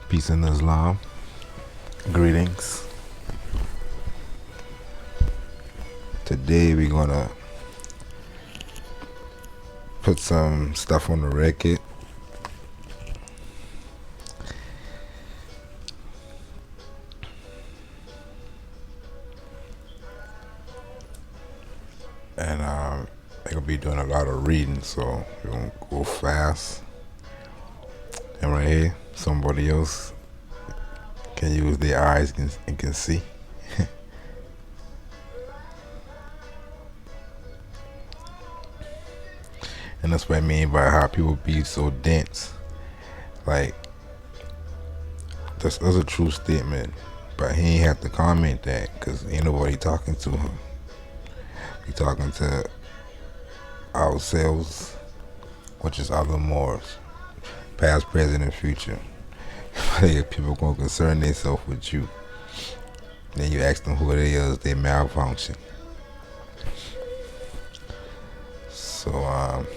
Peace in Islam. Greetings. Today we're gonna put some stuff on the record. And I'm gonna be doing a lot of reading, so we're gonna go fast. And right here, somebody else can use their eyes and can see. And that's what I mean by how people be so dense. Like, that's a true statement. But he ain't have to comment that because ain't nobody talking to him. We talking to ourselves, which is other Moors, past, present, and future. People gonna concern themselves with you. Then you ask them who they is, they malfunction. So I'm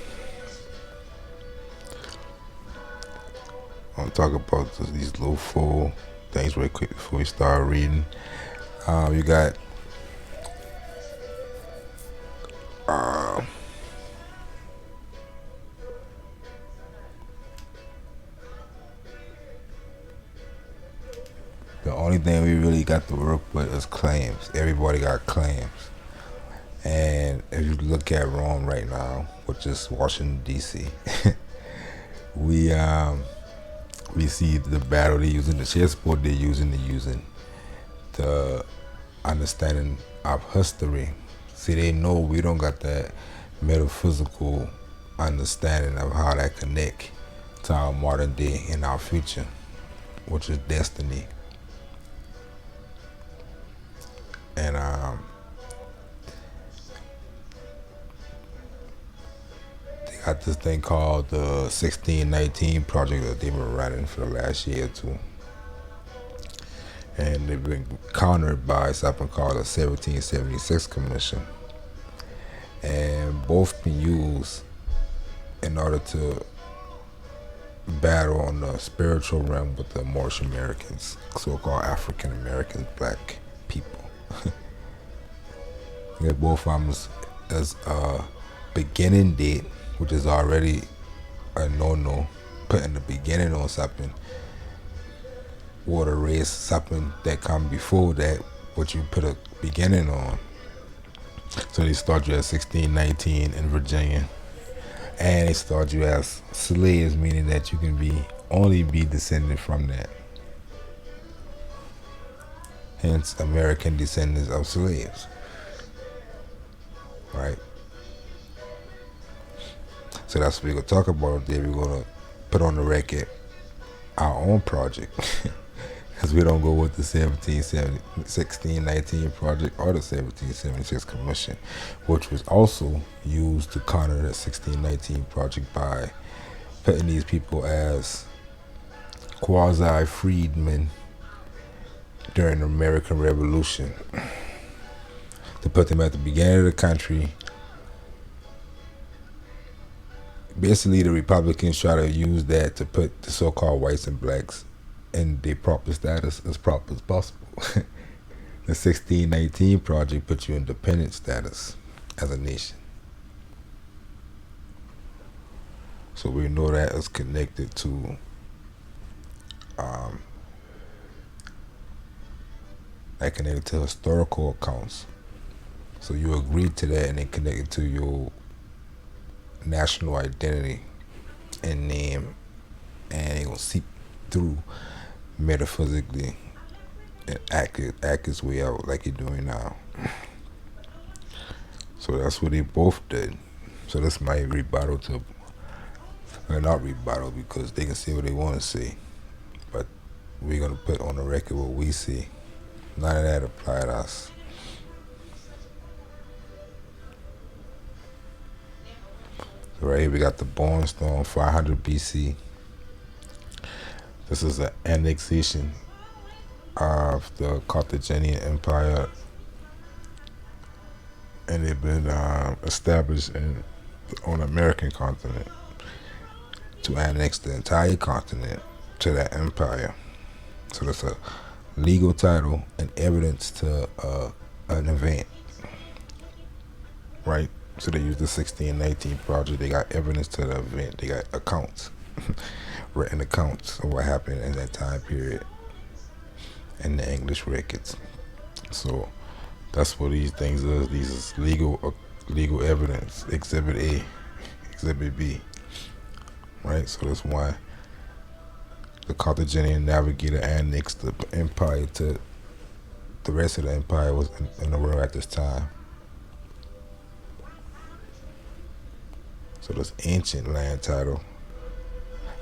gonna talk about these little full things real quick before we start reading. You got the only thing we really got to work with is claims. Everybody got claims. And if you look at Rome right now, which is Washington D.C., we see the battle they're using, the chessboard they're using the understanding of history. See, they know we don't got that metaphysical understanding of how that connect to our modern day and our future, which is destiny. And they got this thing called the 1619 project that they've been running for the last year or two. And they've been countered by something called the 1776 Commission. And both been used in order to battle on the spiritual realm with the Moorish Americans, so-called African Americans, black people. They both of them as a beginning date, which is already a no-no, putting the beginning on something, or to raise something that come before that, what you put a beginning on. So they start you at 1619 in Virginia, and they start you as slaves, meaning that you can only be descended from that. Hence, American descendants of slaves, right? So that's what we're gonna talk about today. We're gonna put on the record our own project. Because we don't go with the 1619 project or the 1776 Commission, which was also used to counter the 1619 project by putting these people as quasi-freedmen during the American Revolution. To put them at the beginning of the country. Basically, the Republicans try to use that to put the so-called whites and blacks in their proper status as proper as possible. The 1619 project put you in dependent status as a nation. So we know that is connected to historical accounts. So you agree to that, and it connected to your national identity and name, and it will seep through metaphysically and act its way out like you're doing now. So that's what they both did. So this might rebuttal to, or not rebuttal, because they can say what they want to say, but we're gonna put on the record what we see. None of that apply to us. So right here we got the Born Stone, 500 BC. This is an annexation of the Carthaginian Empire, and they've been established on the American continent to annex the entire continent to that empire. So that's a legal title and evidence to an event, right? So they use the 1619 project. They got evidence to the event. They got accounts, written accounts of what happened in that time period in the English records. So that's what these things is. These is legal evidence. Exhibit A, Exhibit B, right? So that's why the Carthaginian navigator annexed the empire to the rest of the empire was in the world at this time. So this ancient land title,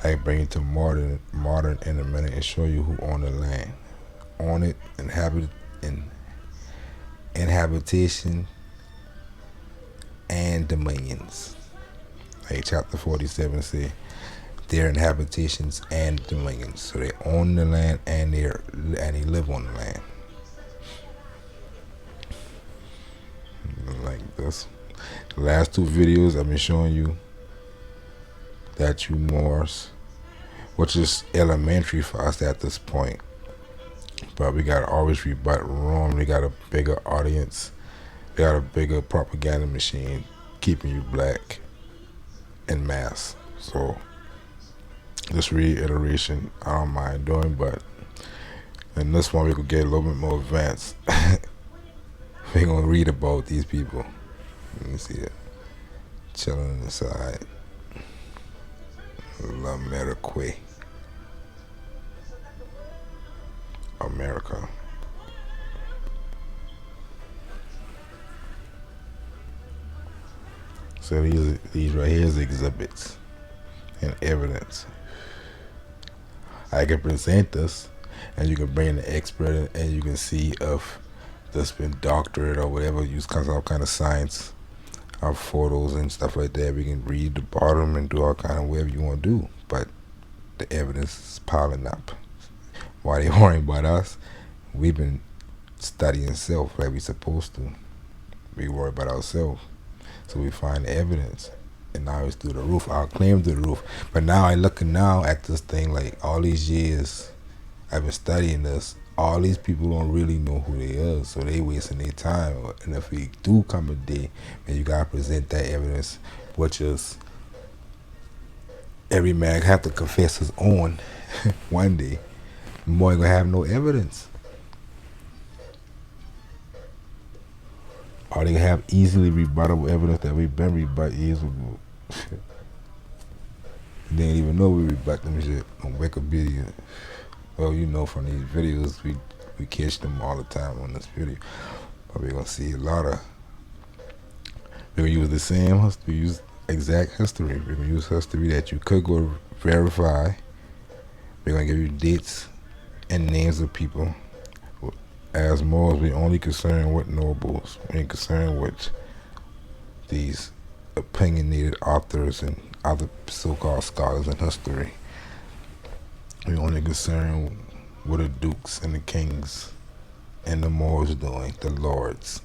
I bring it to modern in a minute and show you who owned the land. On it, inhabitation and dominions. Like chapter 47 say, their inhabitations and dominions. So they own the land and they live on the land. Like this. The last two videos I've been showing you that you Moors, which is elementary for us at this point. But we gotta always rebut Rome. They got a bigger audience. They got a bigger propaganda machine keeping you black in mass. So this reiteration I don't mind doing, but in this one we could get a little bit more advanced. We're gonna read about these people. Let me see it. Chilling on the side. La Amerique. America. So these right here is exhibits and evidence. I can present this, and you can bring the expert in, and you can see if this been doctored or whatever. Use all kind of science, our photos and stuff like that. We can read the bottom and do all kind of whatever you want to do. But the evidence is piling up. Why they worrying about us? We've been studying self like we supposed to. We worry about ourselves. So we find the evidence. And now it's through the roof. Our claim to the roof. But now I looking now at this thing like all these years I've been studying this. All these people don't really know who they are, so they wasting their time. And if we do come a day, then you gotta present that evidence, which is every man have to confess his own one day. Boy gonna have no evidence. Or they have easily rebuttable evidence that we've been rebut years ago. They didn't even know we rebut them shit on Wikipedia. Well, you know from these videos, we catch them all the time on this video. But we're gonna see a lot of, we're gonna use the same history, use exact history. We're gonna use history that you could go verify. We're gonna give you dates and names of people. As Moors, we only concerned with nobles. We ain't concerned with these opinionated authors and other so-called scholars in history. We only concerned with the dukes and the kings and the Moors doing, the lords.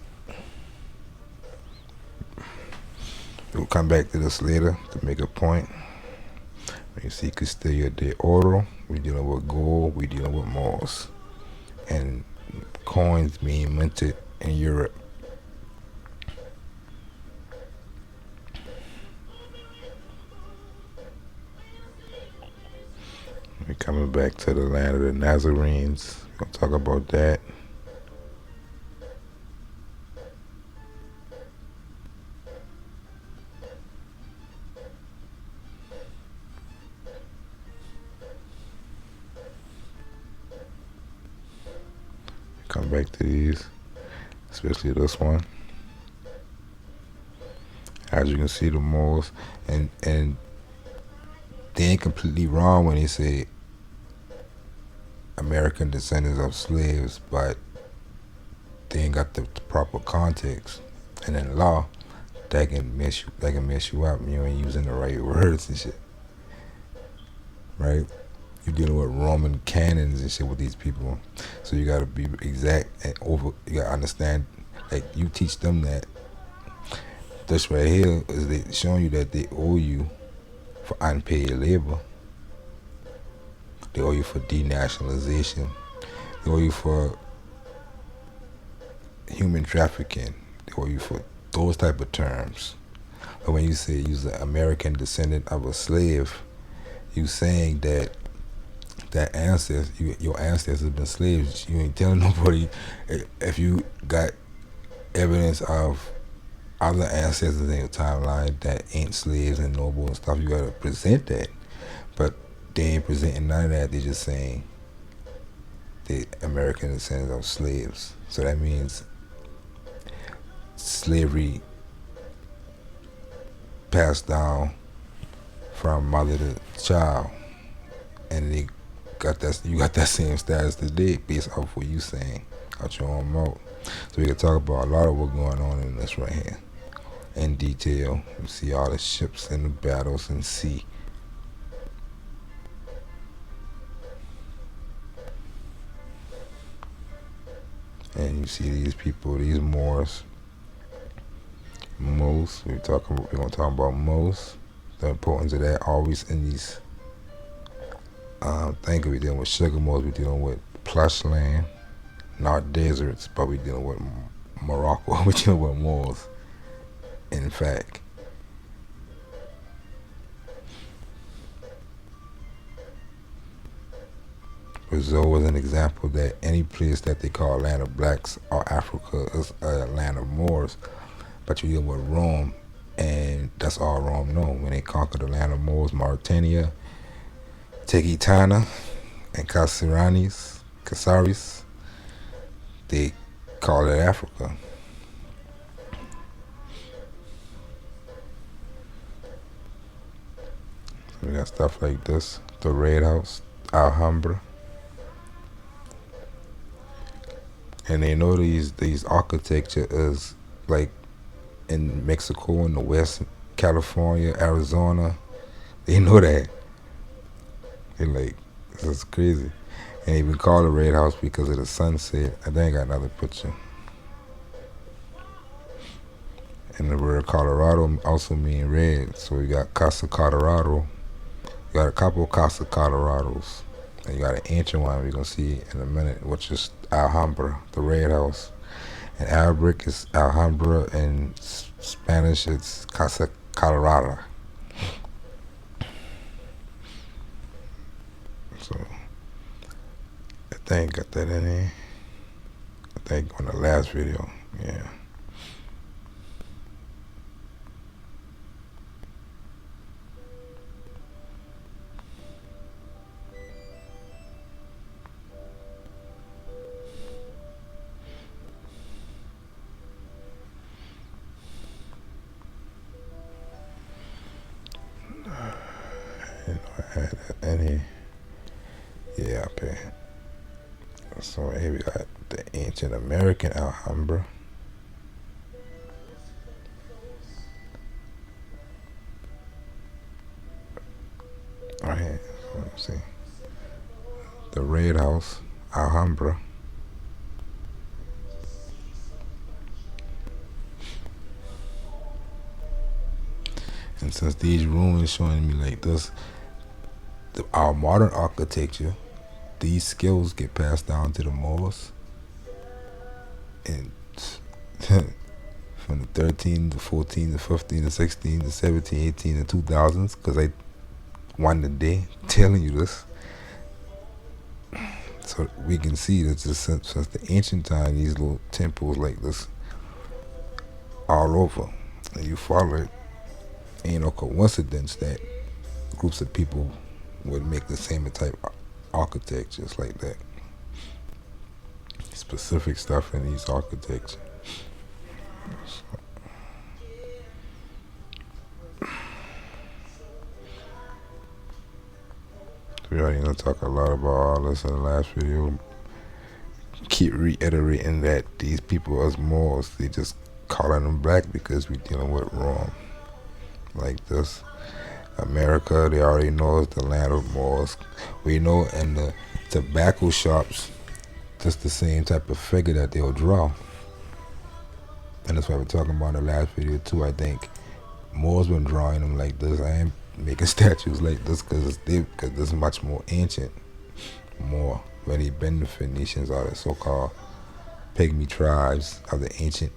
We'll come back to this later to make a point. When you see Castilla de Oro, we dealing with gold, we dealing with Moors. And coins being minted in Europe. We're coming back to the land of the Nazarenes. We're gonna talk about that. Come back to these, especially this one. As you can see, the Moors, and they ain't completely wrong when they say American descendants of slaves, but they ain't got the proper context. And in law, that can mess you up. You ain't using the right words and shit, right? You're dealing with Roman canons and shit with these people, so you gotta be exact and you gotta understand. Like you teach them that this right here is they showing you that they owe you for unpaid labor. They owe you for denationalization. They owe you for human trafficking. They owe you for those type of terms. But when you say you're an American descendant of a slave, you saying that your ancestors have been slaves. You ain't telling nobody if you got evidence of other ancestors in your timeline that ain't slaves and noble and stuff. You gotta present that, but they ain't presenting none of that. They just saying the American descendants of slaves. So that means slavery passed down from mother to child, and you got that same status today based off what you saying out your own mouth. So we can talk about a lot of what's going on in this right here in detail. You see all the ships and the battles in sea. And you see these people, these Moors. We're gonna talk about Moors. The importance of that always in these. Think we're dealing with sugar Moors. We're dealing with plush land, not deserts, but we're dealing with Morocco. We're dealing with Moors. In fact, Brazil was an example that any place that they call land of blacks or Africa is a land of Moors. But you deal with Rome, and that's all Rome know. When they conquered the land of Moors, Mauritania, Tegitana, and Casares, they call it Africa. So we got stuff like this, the Red House, Alhambra. And they know these architecture is like in Mexico, in the West, California, Arizona. They know that. They're like, this is crazy. And even call it Red House because of the sunset. I think I got another picture. And the word Colorado also mean red. So we got Casa Colorado. You got a couple of Casa Colorados. And you got an ancient one we're going to see in a minute, which is Alhambra, the Red House. And Arabic is Alhambra, and Spanish it's Casa Colorada. So I think I got that in here. I think on the last video, yeah. I had that in here. Yeah, up here. So here we got the ancient American Alhambra. Right here, so let me see. The Red House, Alhambra. And since these ruins showing me like this, our modern architecture, these skills get passed down to the Moors, and from the 13 to 14 to 15 to 16 to 17, 18 to 2000s, because I one day telling you this, so we can see that just since the ancient time, these little temples like this all over, and you follow it. Ain't no coincidence that groups of people would make the same type of architectures like that. Specific stuff in these architecture. We already gonna talk a lot about all this in the last video. Keep reiterating that these people as Moors, they just calling them black because we dealing with Rome. Like this. America, they already know it's the land of Moors. We know in the tobacco shops, just the same type of figure that they'll draw. And that's why we're talking about in the last video too. I think Moors been drawing them like this. I ain't making statues like this because this is much more ancient. more, where they benefit nations are the so-called pygmy tribes of the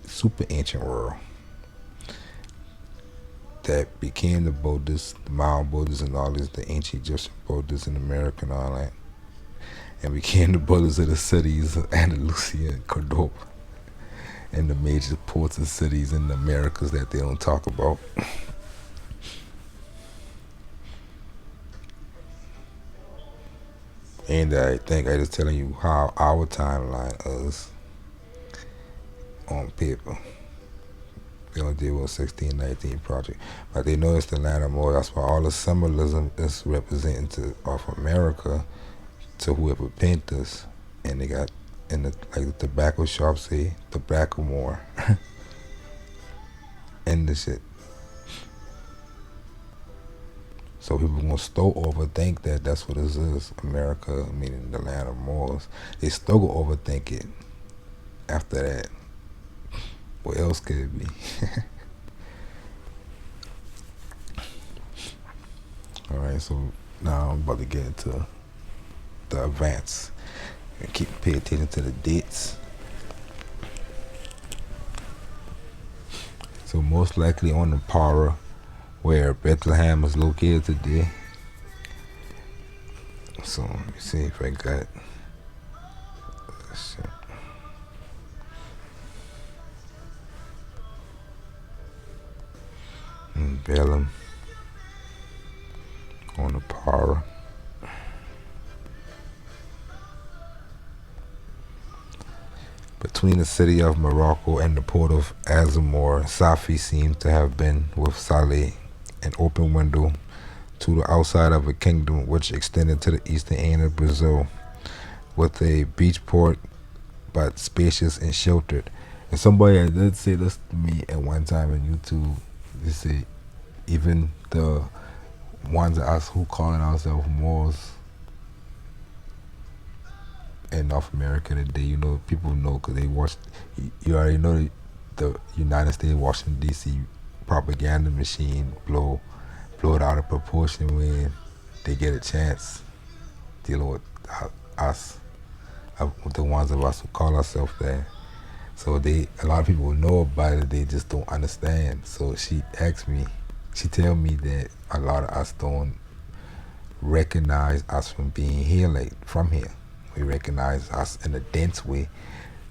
super ancient world that became the Buddhists, the Mayan Buddhists, and all this, the ancient Egyptian Buddhists in America and all that, and became the Buddhists of the cities of Andalusia and Cordoba and the major ports and cities in the Americas that they don't talk about. And I think I just telling you how our timeline is on paper. They only did 1619 project, but they noticed the land of more. That's why all the symbolism is representing of America to whoever paint this, and they got in the like the tobacco shop say tobacco more, and the shit. So people gonna still overthink that that's what this is. America, meaning the land of Moors. They still gonna overthink it after that. What else could it be? Alright, so now I'm about to get into the events. And pay attention to the dates. So most likely on the Para, where Bethlehem is located today. So let me see if I got shit. Balaam on the Para. Between the city of Morocco and the port of Azamor, Safi seems to have been with Saleh, an open window to the outside of a kingdom which extended to the eastern end of Brazil, with a beach port but spacious and sheltered. And somebody did say this to me at one time on YouTube. They say even the ones of us who calling ourselves Moors in North America today, you know, people know because they watch. You already know the United States, Washington D.C. propaganda machine blow it out of proportion when they get a chance dealing with us, with the ones of us who call ourselves that. So a lot of people know about it, they just don't understand. So she tell me that a lot of us don't recognize us from being here, like from here. We recognize us in a dense way,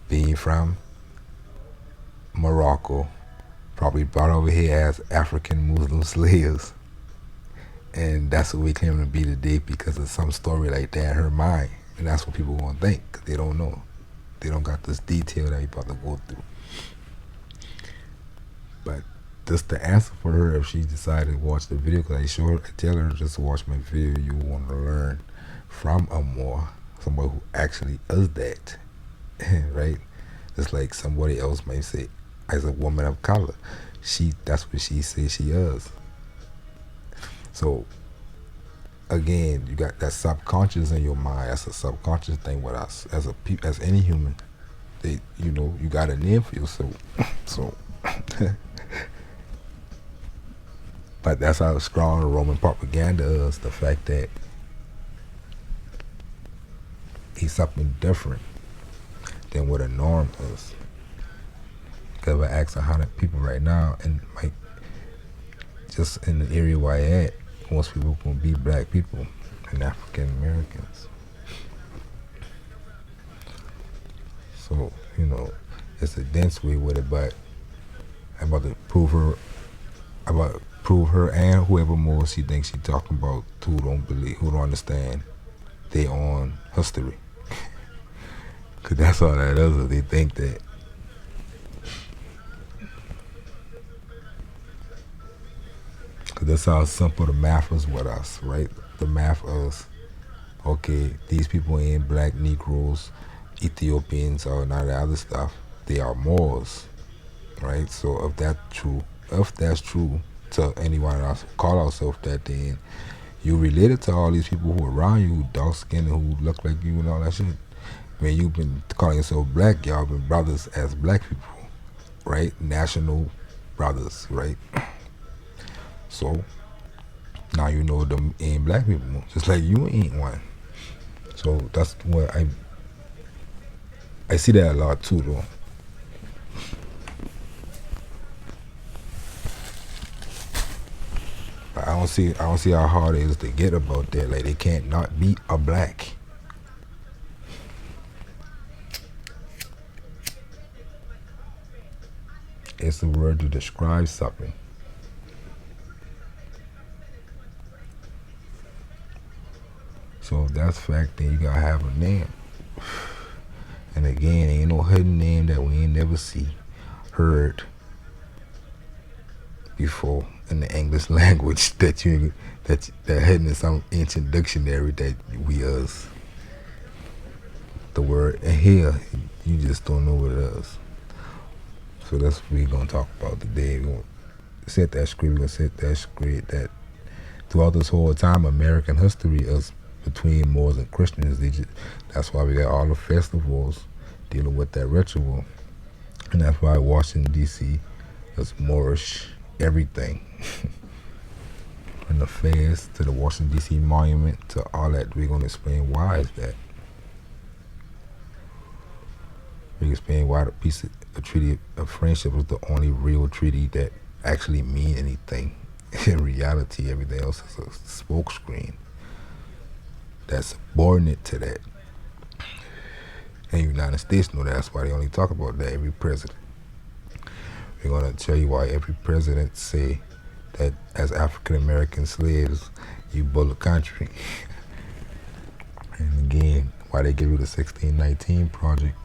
being from Morocco, probably brought over here as African Muslim slaves. And that's what we claim to be today because of some story like that in her mind. And that's what people gonna think, because they don't know. They don't got this detail that we about to go through. But just the answer for her if she decided to watch the video, because I tell her just to watch my video, you want to learn from a Moor, somebody who actually is that, right? Just like somebody else might say, as a woman of color, that's what she says she is. So again, you got that subconscious in your mind. That's a subconscious thing with us as any human. You got a name for yourself. So, but that's how strong the Roman propaganda is. The fact that he's something different than what a norm is. Because if I ask 100 people right now, and like just in the area where I at, most people gonna be black people and African Americans. So, it's a dense way with it, but I'm about to prove her and whoever more she thinks she talking about who don't understand their own history. Cause that's all that is. They think that because that's how simple the math is with us, right? The math is, okay, these people ain't black Negroes, Ethiopians, or none of that other stuff. They are Moors, right? So if that's true to anyone else who call ourselves that, then you related to all these people who are around you, who dark skinned and who look like you and all that shit. When you've been calling yourself black, y'all been brothers as black people, right? National brothers, right? So now you know them ain't black people, just like you ain't one. So that's what I see that a lot too, though. I don't see how hard it is to get about that. Like they can't not be a black. It's a word to describe something. So if that's fact, then you gotta have a name. And again, ain't no hidden name that we ain't never heard before in the English language that hidden in some ancient dictionary that we us. The word here, you just don't know what it is. So that's what we're gonna talk about today. We're gonna set that straight. We're gonna set that straight that throughout this whole time, American history is between Moors and Christians. That's why we got all the festivals dealing with that ritual, and that's why Washington D.C. is Moorish everything. From the fairs to the Washington D.C. monument to all that, we're gonna explain why is that. We explain why the peace, a treaty of friendship was the only real treaty that actually mean anything. In reality, everything else is a smokescreen that's subordinate to that. And the United States know that. That's why they only talk about that every president. We're gonna tell you why every president say that as African American slaves, you build a country. And again, why they give you the 1619 project.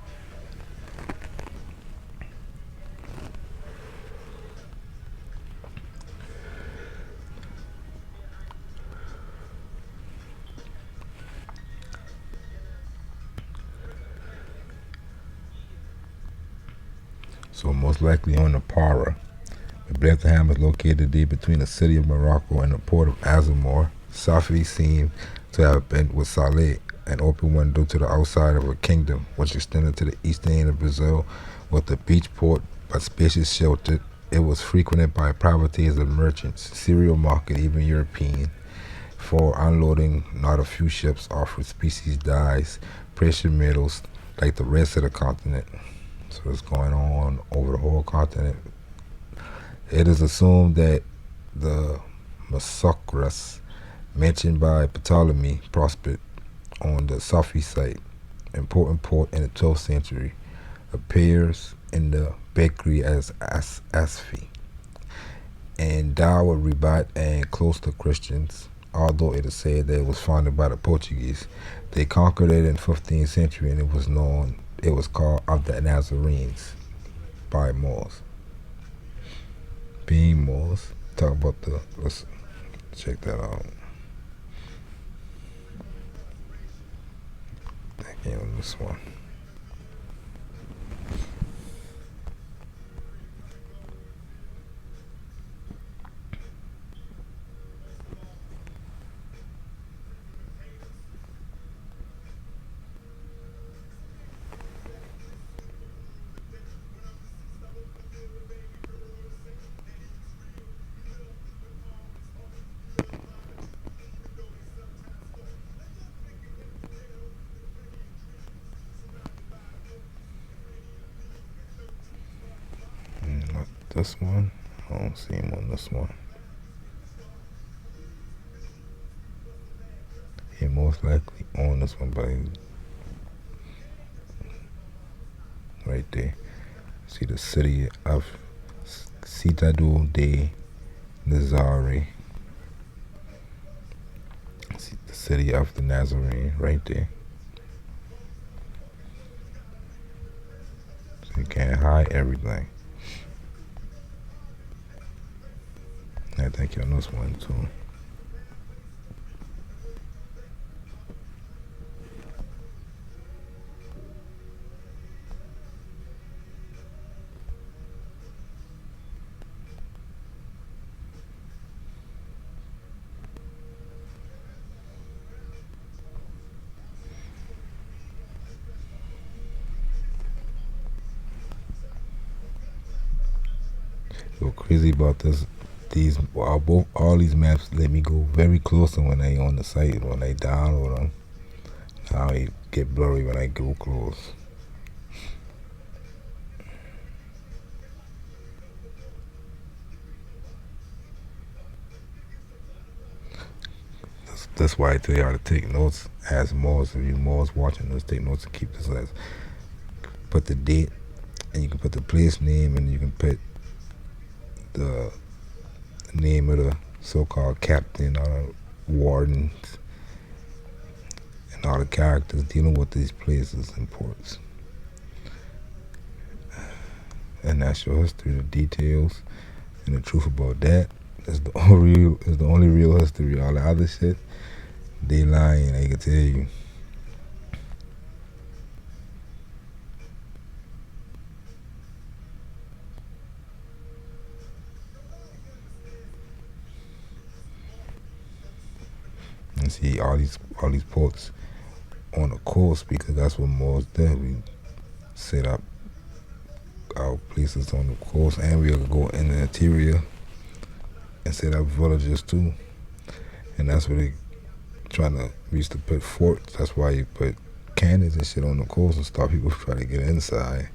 So most likely on the Para. Bethlehem is located today between the city of Morocco and the port of Azamor. Safi seemed to have been with Saleh, an open window to the outside of a kingdom which extended to the eastern end of Brazil with a beach port but spacious sheltered. It was frequented by privateers and merchants, cereal market, even European. For unloading, not a few ships offered species dyes, precious metals like the rest of the continent. So it's going on over the whole continent. It is assumed that the Masocras mentioned by Ptolemy prospered on the Safi site, important port in the 12th century, appears in the Bekri as Asfi, and Dawa Ribat and close to Christians, although it is said that it was founded by the Portuguese. They conquered it in the 15th century and it was called of the Nazarenes by Moors. Being Moors, talk about let's check that out. Thinking on this one. Not this one. I don't see him on this one. He most likely on this one, but right there. See the city of Citadel de Nazare. See the city of the Nazarene right there. So you can't hide everything. I think you on this one too. So crazy about this. All these maps let me go very close to when they on the site when they download them. Now it get blurry when I go close. That's why I tell you how to take notes as Moors. If you Moors watching this, take notes and keep this as. Put the date, and you can put the place name, and you can put the name of the so-called captain or the wardens and all the characters dealing with these places and ports. And that's your history, the details, and the truth about that. Is the only real history. All the other shit, they lying. They can tell you. And see all these ports on the coast because that's what Moors did. We set up our places on the coast, and we'll go in the interior and set up villages too. And that's where they trying to we used to put forts. That's why you put cannons and shit on the coast and stop people from trying to get inside.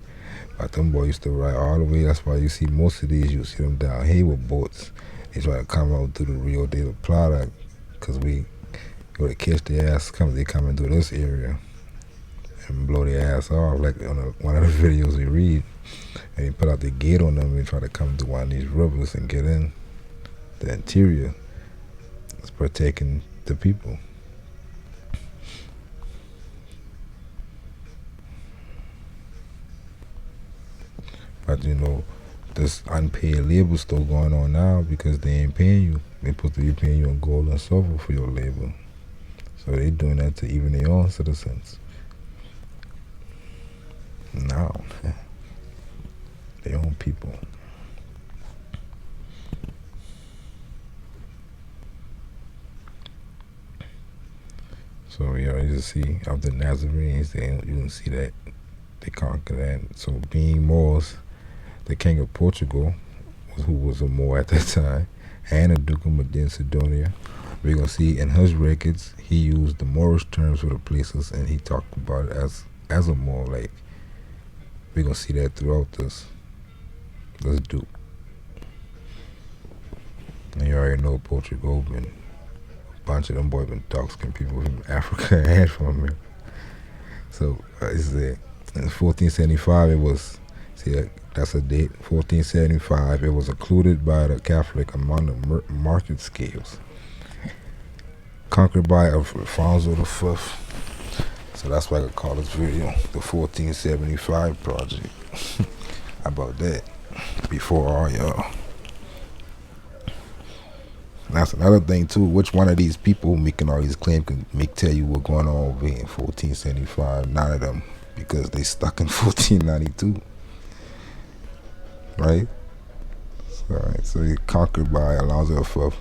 But them boys used to ride all the way. That's why you see most of these. You see them down here with boats. They try to come out through the Rio de la Plata because we go to catch their ass. They coming through this area and blow their ass off like on one of the videos we read. And they put out the gate on them and try to come through one of these rivers and get in the interior. It's protecting the people. But this unpaid labor still going on now because they ain't paying you. They supposed to be paying you in gold and silver for your labor. So they doing that to even their own citizens. Now, their own people. So you just see of the Nazarenes, you can see that they conquered that. So being Moors, the king of Portugal, who was a Moor at that time, and the Duke of Medina Sidonia, we're gonna see in his records he used the Moorish terms for the places, and he talked about it as a Moor. Like we're gonna see that throughout this Duke. And you already know Portugal been a bunch of them boys been toxic people from Africa and from here. So it's in 1475 it was. See, that's a date. 1475. It was included by the Catholic among the market scales. Conquered by Alfonso V. So that's why I could call this video the 1475 project. About that. Before all y'all. That's another thing too. Which one of these people making all these claims can tell you what's going on over here in 1475? None of them, because they stuck in 1492. Right? So he conquered by Alonso V.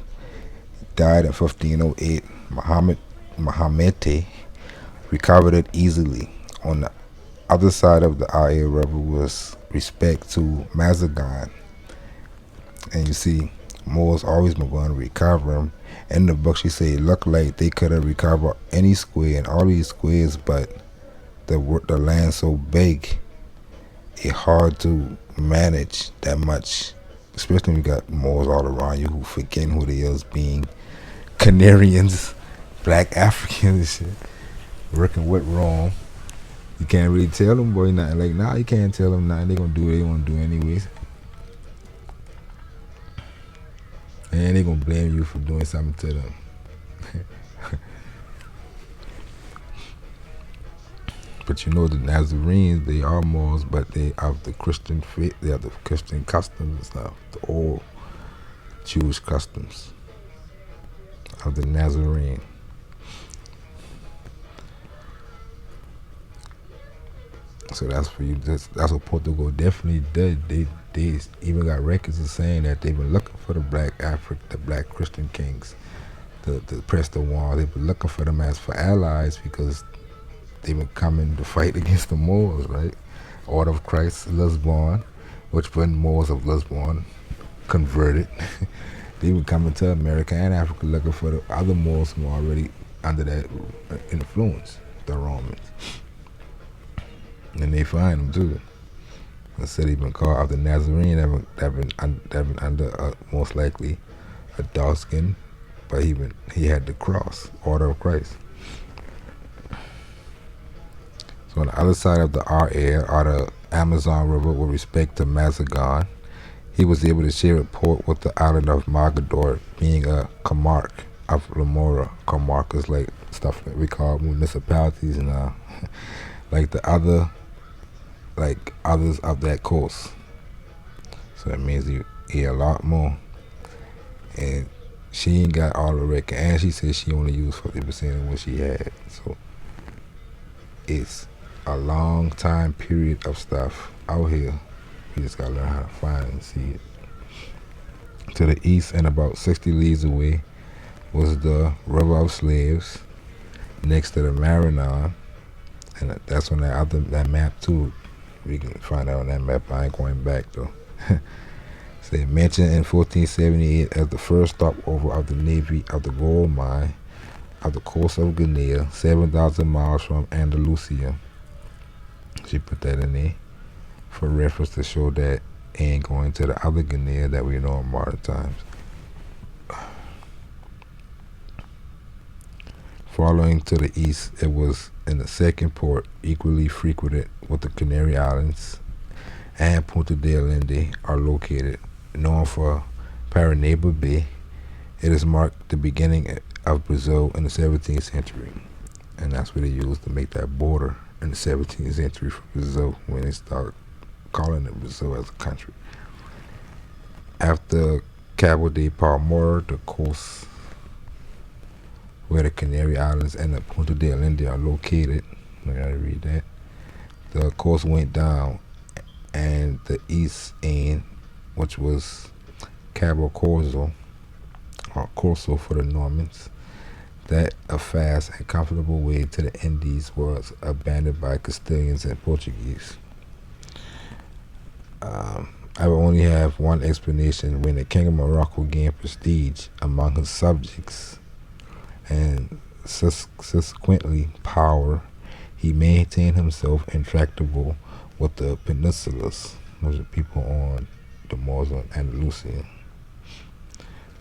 Died in 1508. Muhammad recovered it easily. On the other side of the Aye River was respect to Mazagan. And you see, Moors always been going to recover them. In the book, she said it looked like they could have recovered any square and all these squares, but the land so big, it hard to manage that much, especially when you got Moors all around you who forgetting who they is, being Canarians, black Africans and shit, working with Rome. You can't really tell them boy nothing. Like now you can't tell them nothing. They gonna do what they want to do anyways, and they gonna blame you for doing something to them. But the Nazarenes, they are Moors, but they have the Christian faith, they have the Christian customs and stuff, the old Jewish customs of the Nazarene. So that's for you. That's what Portugal definitely did. They even got records of saying that they've been looking for the black Christian kings to press the wall. They've been looking for them as for allies because they've been coming to fight against the Moors, right? Order of Christ, Lisbon, which when Moors of Lisbon converted, they were coming to America and Africa looking for the other Moors who were already under that influence. the Romans. And they find him too. They said he been called after Nazarene that been under most likely a dark skin, but he had the cross, Order of Christ. So on the other side of the Air or the Amazon River with respect to Mazagon, he was able to share a port with the island of Mogador, being a comarque of Lamora. Comarque is like stuff that we call municipalities and like the other, like others of that coast. So that means he a lot more. And she ain't got all the record, and she said she only used 50% of what she had. So it's a long time period of stuff out here. You just gotta learn how to find it and see it. To the east and about 60 leagues away was the River of Slaves, next to the Maranon, and that's on that map too. We can find out on that map. I ain't going back though. Say mentioned in 1478 as the first stopover of the Navy of the gold mine of the coast of Guinea, 7,000 miles from Andalusia. She put that in there for reference to show that ain't going to the other Guinea that we know in modern times. Following to the east, it was in the second port, equally frequented with the Canary Islands and Punta del Inde are located, known for Paranaba Bay. It has marked the beginning of Brazil in the 17th century, and that's what they used to make that border in the 17th century for Brazil when they started calling it Brazil as a country. After Cabo de Palmar, the coast where the Canary Islands and the Punta del Inde are located, I gotta read that, the coast went down, and the east end, which was Cabo Corso, or Corso for the Normans, that a fast and comfortable way to the Indies was abandoned by Castilians and Portuguese. I will only have one explanation. When the King of Morocco gained prestige among his subjects and subsequently power, he maintained himself intractable with the peninsulas, those are people on the Moors and Andalusia.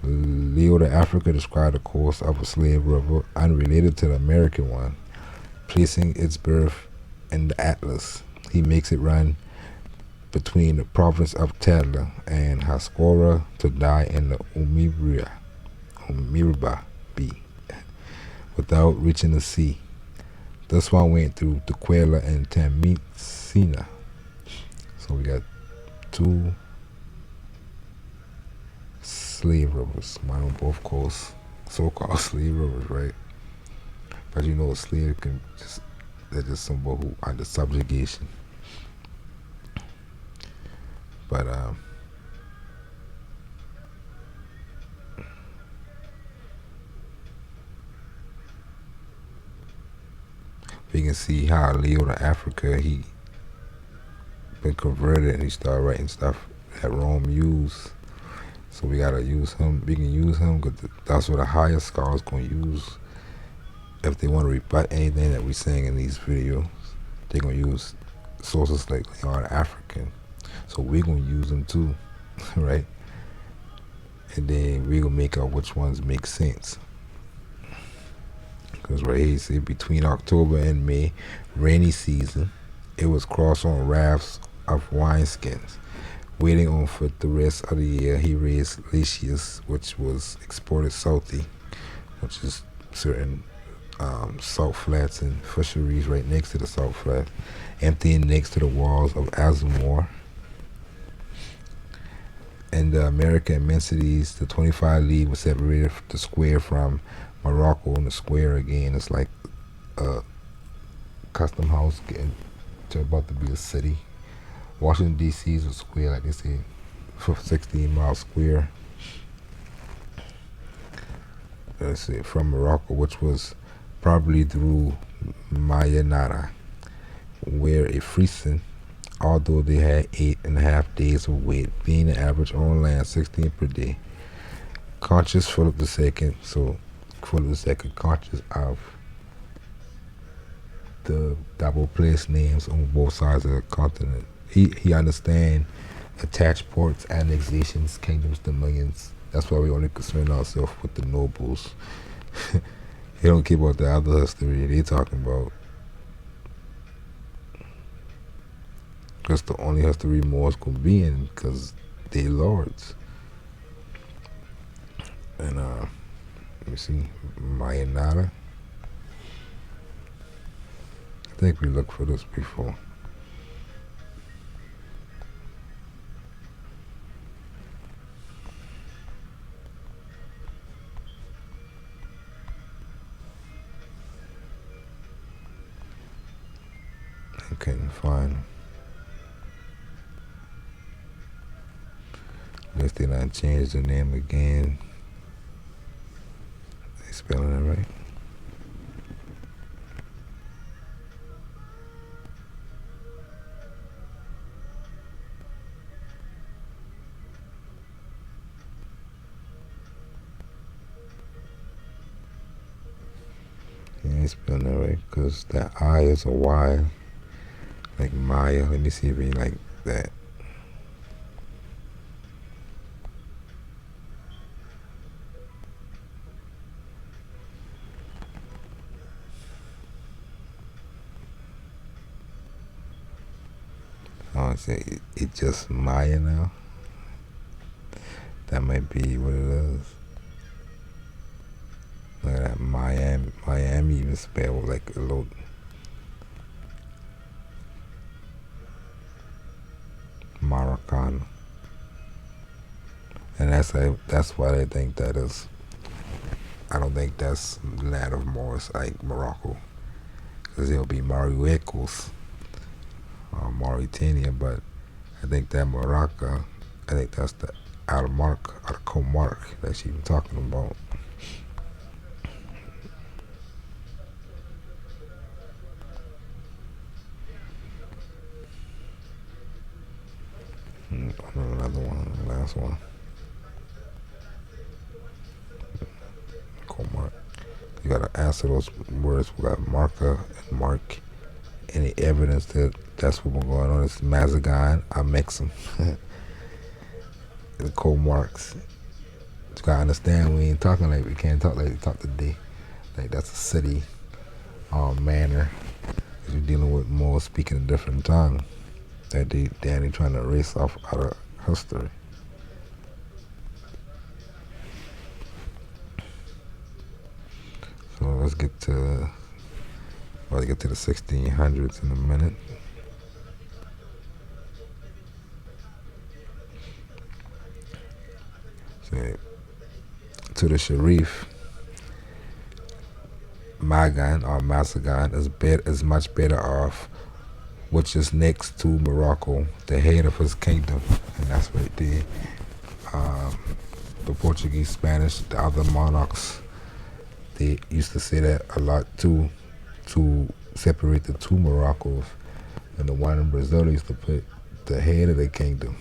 Leo de Africa described the course of a slave river unrelated to the American one, placing its birth in the Atlas. He makes it run between the province of Tadla and Haskora to die in the Umirba Bee without reaching the sea. This one went through Tequila and Tamitsina. So we got two slave rivers, one on both coasts, so-called slave rivers, right? But you know, a slave can just, they're just somebody who under subjugation. But we can see how Leo to Africa, he been converted and he started writing stuff that Rome used. So we gotta use him. We can use him because that's what the higher scholars gonna use if they want to rebut anything that we're saying in these videos. They're gonna use sources like Leon African. So we're gonna use them too, right? And then we're gonna make out which ones make sense. Because right here, you see, between October and May, rainy season, it was crossed on rafts of wineskins. Waiting on for the rest of the year, he raised Lachius, which was exported salty, which is certain salt flats and fisheries right next to the salt flat, emptying next to the walls of Azamor. And the American immensities, the 25 league was separated the square from Morocco, and the square again is like a custom house getting to about to be a city. Washington D.C. is a square, like they say, for 16-mile square. Let's see, from Morocco, which was probably through Mayanara, where a Friesen, although they had 8.5 days of wait, being the average on land 16 per day. Conscious Philip II, so Philip II, conscious of the double place names on both sides of the continent. He understand attached ports, annexations, kingdoms, dominions. That's why we only concern ourselves with the nobles. He don't care about the other history they talking about. That's the only history Moors could be in, because they lords. And let me see, Mayanada. I think we looked for this before. I couldn't find them. Guess they not changed the name again. They spelling it right? Yeah, they spelling it right, because that I is a Y. Like Maya. Let me see if he like that. I say it just Maya now. That might be what it is. Look at that, Miami. Miami even spelled like a little. Maracana. And that's why they think that is. I don't think that's land of Moors like Morocco, because it'll be Marruecos or Mauritania, but I think that Morocco, I think that's the Comarque that she was talking about. Another one, last one. Comarque. You gotta answer those words. We got marker and mark. Any evidence that that's what we're going on? It's Mazagon. I mix them. The Comarques. You gotta understand, we ain't talking like we can't talk like we talk today. Like that's a city manner. You're dealing with more speaking a different tongue that they ain't trying to erase off out of history. So let's get to the 1600s in a minute. So, to the Sharif, Magan or Masagan is much better off, which is next to Morocco, the head of his kingdom, and that's what it did. The Portuguese, Spanish, the other monarchs, they used to say that a lot too, to separate the two Moroccos. And the one in Brazil used to put the head of the kingdom.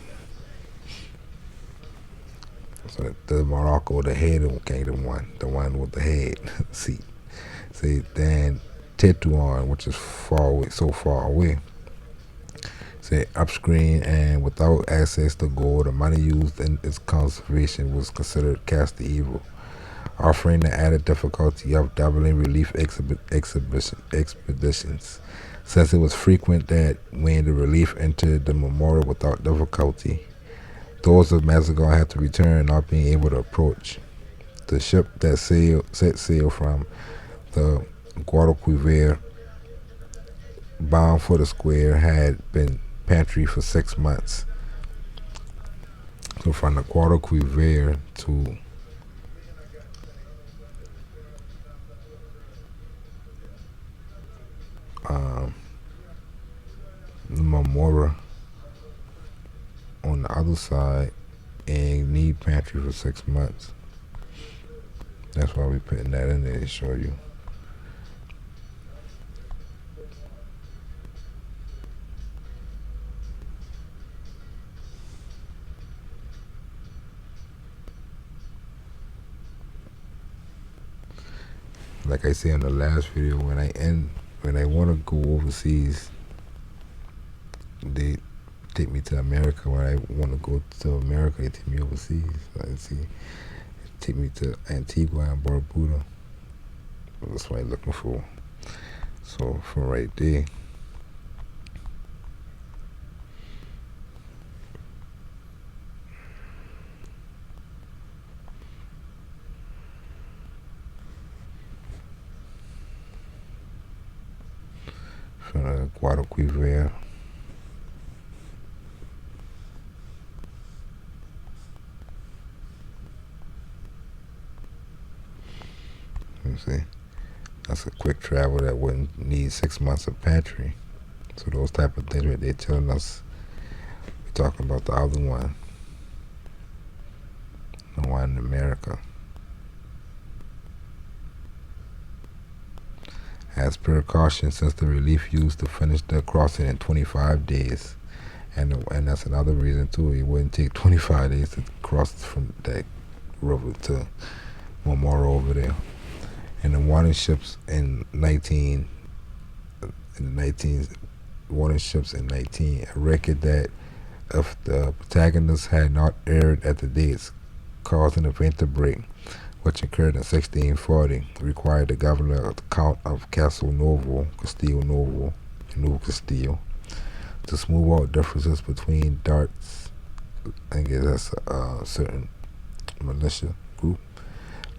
So the Morocco, the head of the kingdom one, the one with the head seat. See, then Tetuan, which is far away, so far away. Say upstream and without access to gold, the money used in its conservation was considered caste evil, offering the added difficulty of doubling relief expeditions, since it was frequent that when the relief entered the memorial without difficulty, those of Mazagon had to return, not being able to approach. The ship that set sail from the Guadalquivir, bound for the square, had been pantry for 6 months. So from the Guadalquivir to the Marmora on the other side, and need pantry for 6 months. That's why we're putting that in there to show you. Like I said in the last video, when I end when I want to go overseas, they take me to America. When I want to go to America, they take me overseas. Like, see, take me to Antigua and Barbuda. That's what I'm looking for. So from right there, from Guadalquivir, you see, that's a quick travel that wouldn't need 6 months of pantry. So those type of things right there telling us, we're talking about the other one, the one in America. As precaution, since the relief used to finish the crossing in 25 days, and that's another reason too. It wouldn't take 25 days to cross from that river to Memorial over there. And the warning ships in 19, in the 19 warning ships in 19, a record that if the protagonists had not erred at the dates causing the event to break, which occurred in 1640, required the governor of the Count of Castle Novo, Castillo Castillo, to smooth out differences between darts. I guess that's a certain militia group.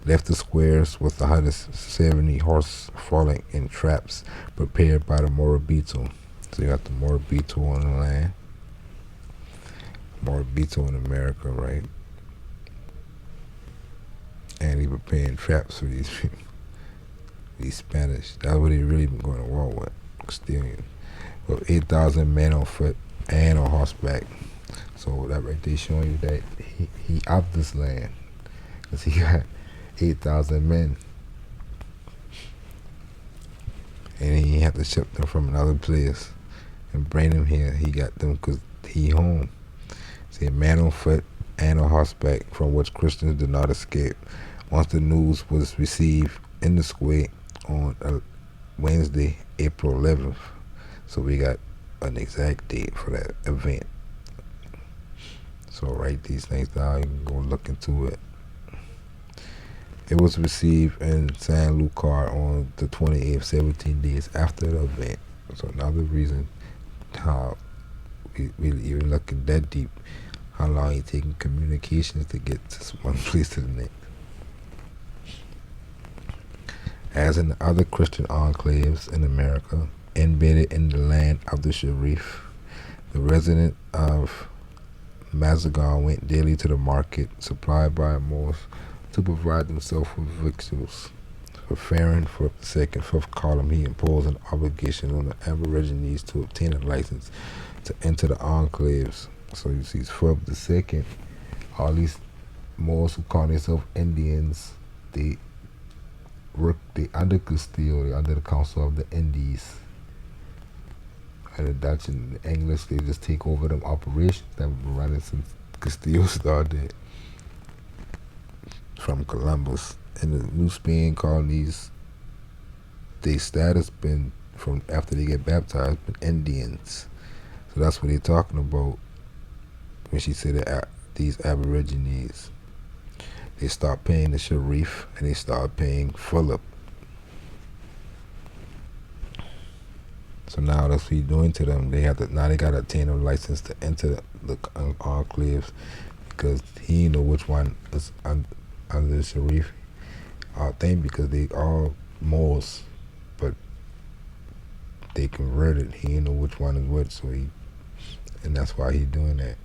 Left the squares with 170 horse falling in traps prepared by the Morabito. So you got the Morabito on the land, Morabito in America, right? And he preparing traps for these people, these Spanish. That's what he really been going to war with, Castilians. With 8,000 men on foot and on horseback. So that right there showing you that he out this land, because he got 8,000 men, and he had to ship them from another place and bring them here. He got them because he home. See, a man on foot and on horseback, from which Christians did not escape. Once the news was received in the square on Wednesday, April 11th. So we got an exact date for that event. So write these things down. You can go look into it. It was received in San Lucar on the 28th, 17 days after the event. So another reason how we even looking that deep, how long it taking communications to get to one place to the next. As in other Christian enclaves in America, embedded in the land of the Sharif, the resident of Mazagon went daily to the market supplied by Moors to provide themselves with victuals. For Farron, for the second, fifth column, he imposed an obligation on the Aborigines to obtain a license to enter the enclaves. So you see, Philip the second, all these Moors who call themselves Indians, they under Castile, they under the Council of the Indies. And the Dutch and the English, they just take over them operations that have been running since Castile started from Columbus. And the New Spain colonies, their status been from after they get baptized, been Indians. So that's what they're talking about when she said that these Aborigines, they start paying the Sharif and they start paying Philip. So now that's what he's doing to them. They have to now they gotta obtain a license to enter the enclaves, because he know which one is under the Sharif thing, because they all Moors, but they converted. He didn't know which one is what, so and that's why he's doing that.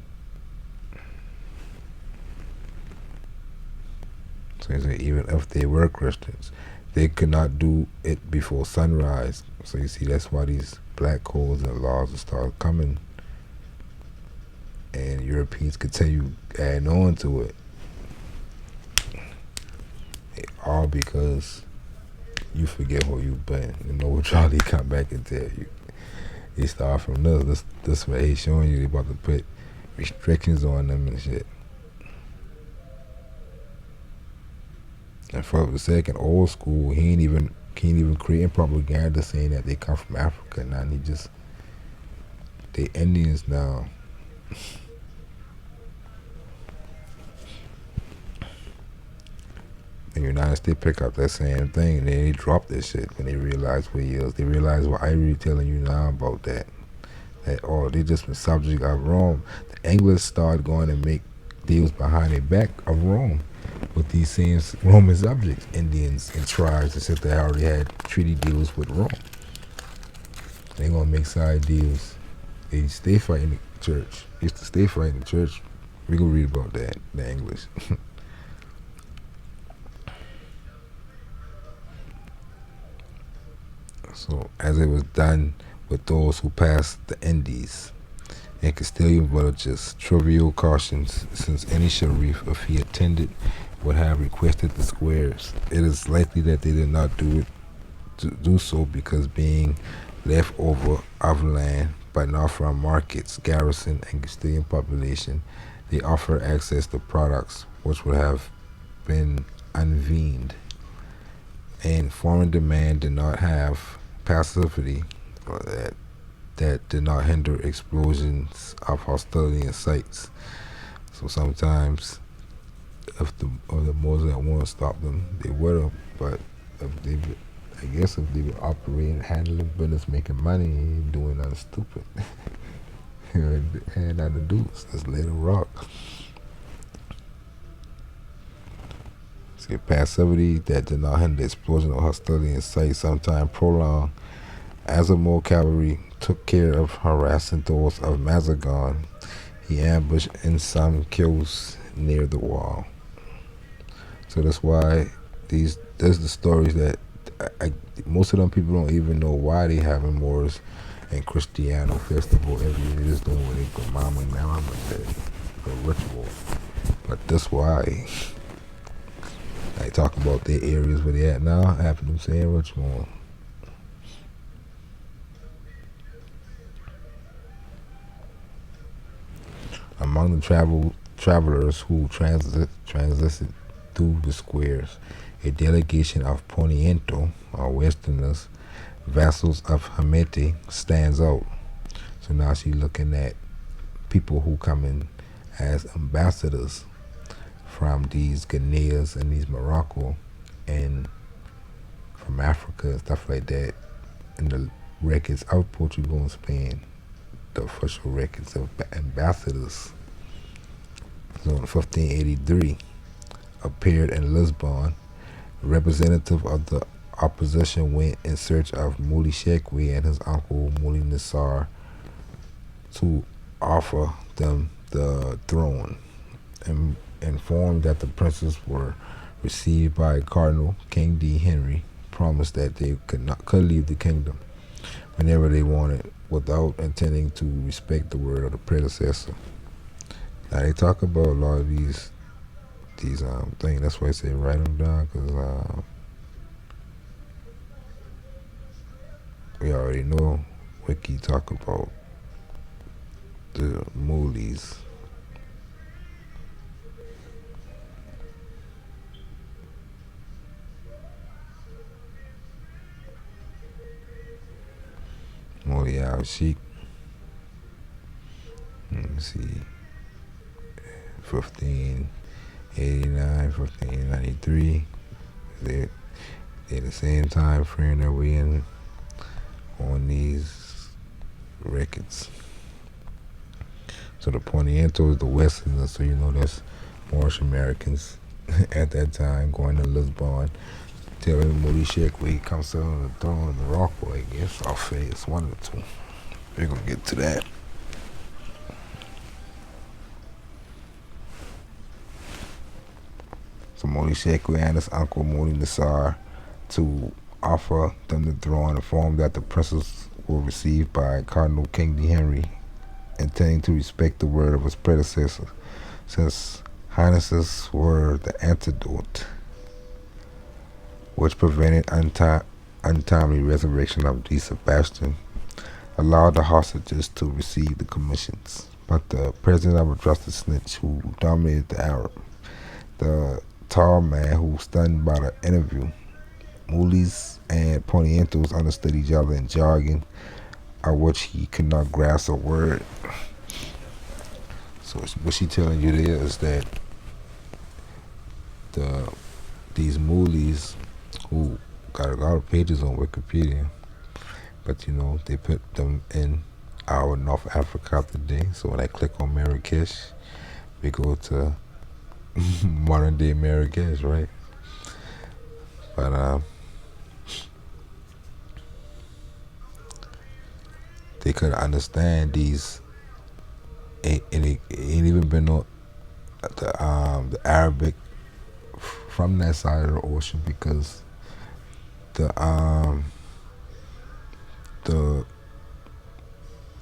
So he said even if they were Christians, they could not do it before sunrise. So you see, that's why these black codes and laws will start coming, and Europeans continue adding on to it. All because you forget who you've been. You know what Charlie come back and tell you. They start from this. This what he's showing you. They about to put restrictions on them and shit. And for the second, old school, he ain't even can't even create propaganda saying that they come from Africa. Now they Indians now. The United States pick up that same thing and then they drop this shit when they realize what it is. They realize what I really telling you now about that. That they just been subject of Rome. The English started going and make deals behind the back of Rome with these same Roman subjects, Indians and tribes that said they already had treaty deals with Rome. They gonna make side deals. They stay fighting the church. They used to stay fighting the church. We gonna read about that, the English. So as it was done with those who passed the Indies and Castilian villages, trivial cautions, since any Sharif, if he attended, would have requested the squares. It is likely that they did not do so because being left over of land by not from markets, garrison, and Castilian population, they offer access to products which would have been unveined. And foreign demand did not have passivity that did not hinder explosions of hostility in sites. So sometimes, if the Muslims want to stop them, they would have. But if they, I guess, if they were operating, handling business, making money, ain't doing nothing stupid. Had nothing to do. Just let it rock. See, passivity that did not hinder explosion or hostility in sight, sometimes prolonged. Azamor cavalry took care of harassing those of Mazagon. He ambushed in some kills near the wall. So that's why there's the stories that most of them people don't even know why they having Moors and Cristiano festival every year. They just doing what they call Mama and Mama said, a ritual. But that's why I talk about their areas where they at now. I happen to say Richmond. Among the travelers who transited through the squares, a delegation of Poniento, or Westerners, vassals of Hamete, stands out. So now she's looking at people who come in as ambassadors from these Ghanaians and these Morocco and from Africa and stuff like that. And the records of Portugal and Spain, the official records of ambassadors. So in 1583, appeared in Lisbon. Representative of the opposition went in search of Moulay Shekwi and his uncle Moulay Nassar to offer them the throne, and informed that the princes were received by Cardinal King D. Henry, promised that they could leave the kingdom whenever they wanted, without intending to respect the word of the predecessor. Now they talk about a lot of these things. That's why I say write them down, because we already know Wiki talk about the Moolies. Mouli Al Sheikh. Let me see. 1589, 1593. They're the same time frame that we in on these records. So the Ponientos, the Westerners, so you know that's Moorish Americans at that time going to Lisbon, telling Moulay Sheikh where he comes to on the throne in Morocco, I guess. I'll say it's one of the two. We're gonna get to that. So Moulay Sheikh and his uncle Moulay Nassar to offer them the throne, informed that the princes were received by Cardinal King D. Henry, intending to respect the word of his predecessor, since highnesses were the antidote which prevented untimely resurrection of D. Sebastian, allowed the hostages to receive the commissions. But the president of a trusted snitch who dominated the Arab, the tall man who was stunned by the interview, Mulis and Ponientos understood each other in jargon, of which he could not grasp a word. So what she telling you there is that the these Mulis who got a lot of pages on Wikipedia, but they put them in our North Africa today. So when I click on Marrakesh, we go to modern day Marrakesh, right? But they could understand these. It ain't even been no the Arabic from that side of the ocean because the the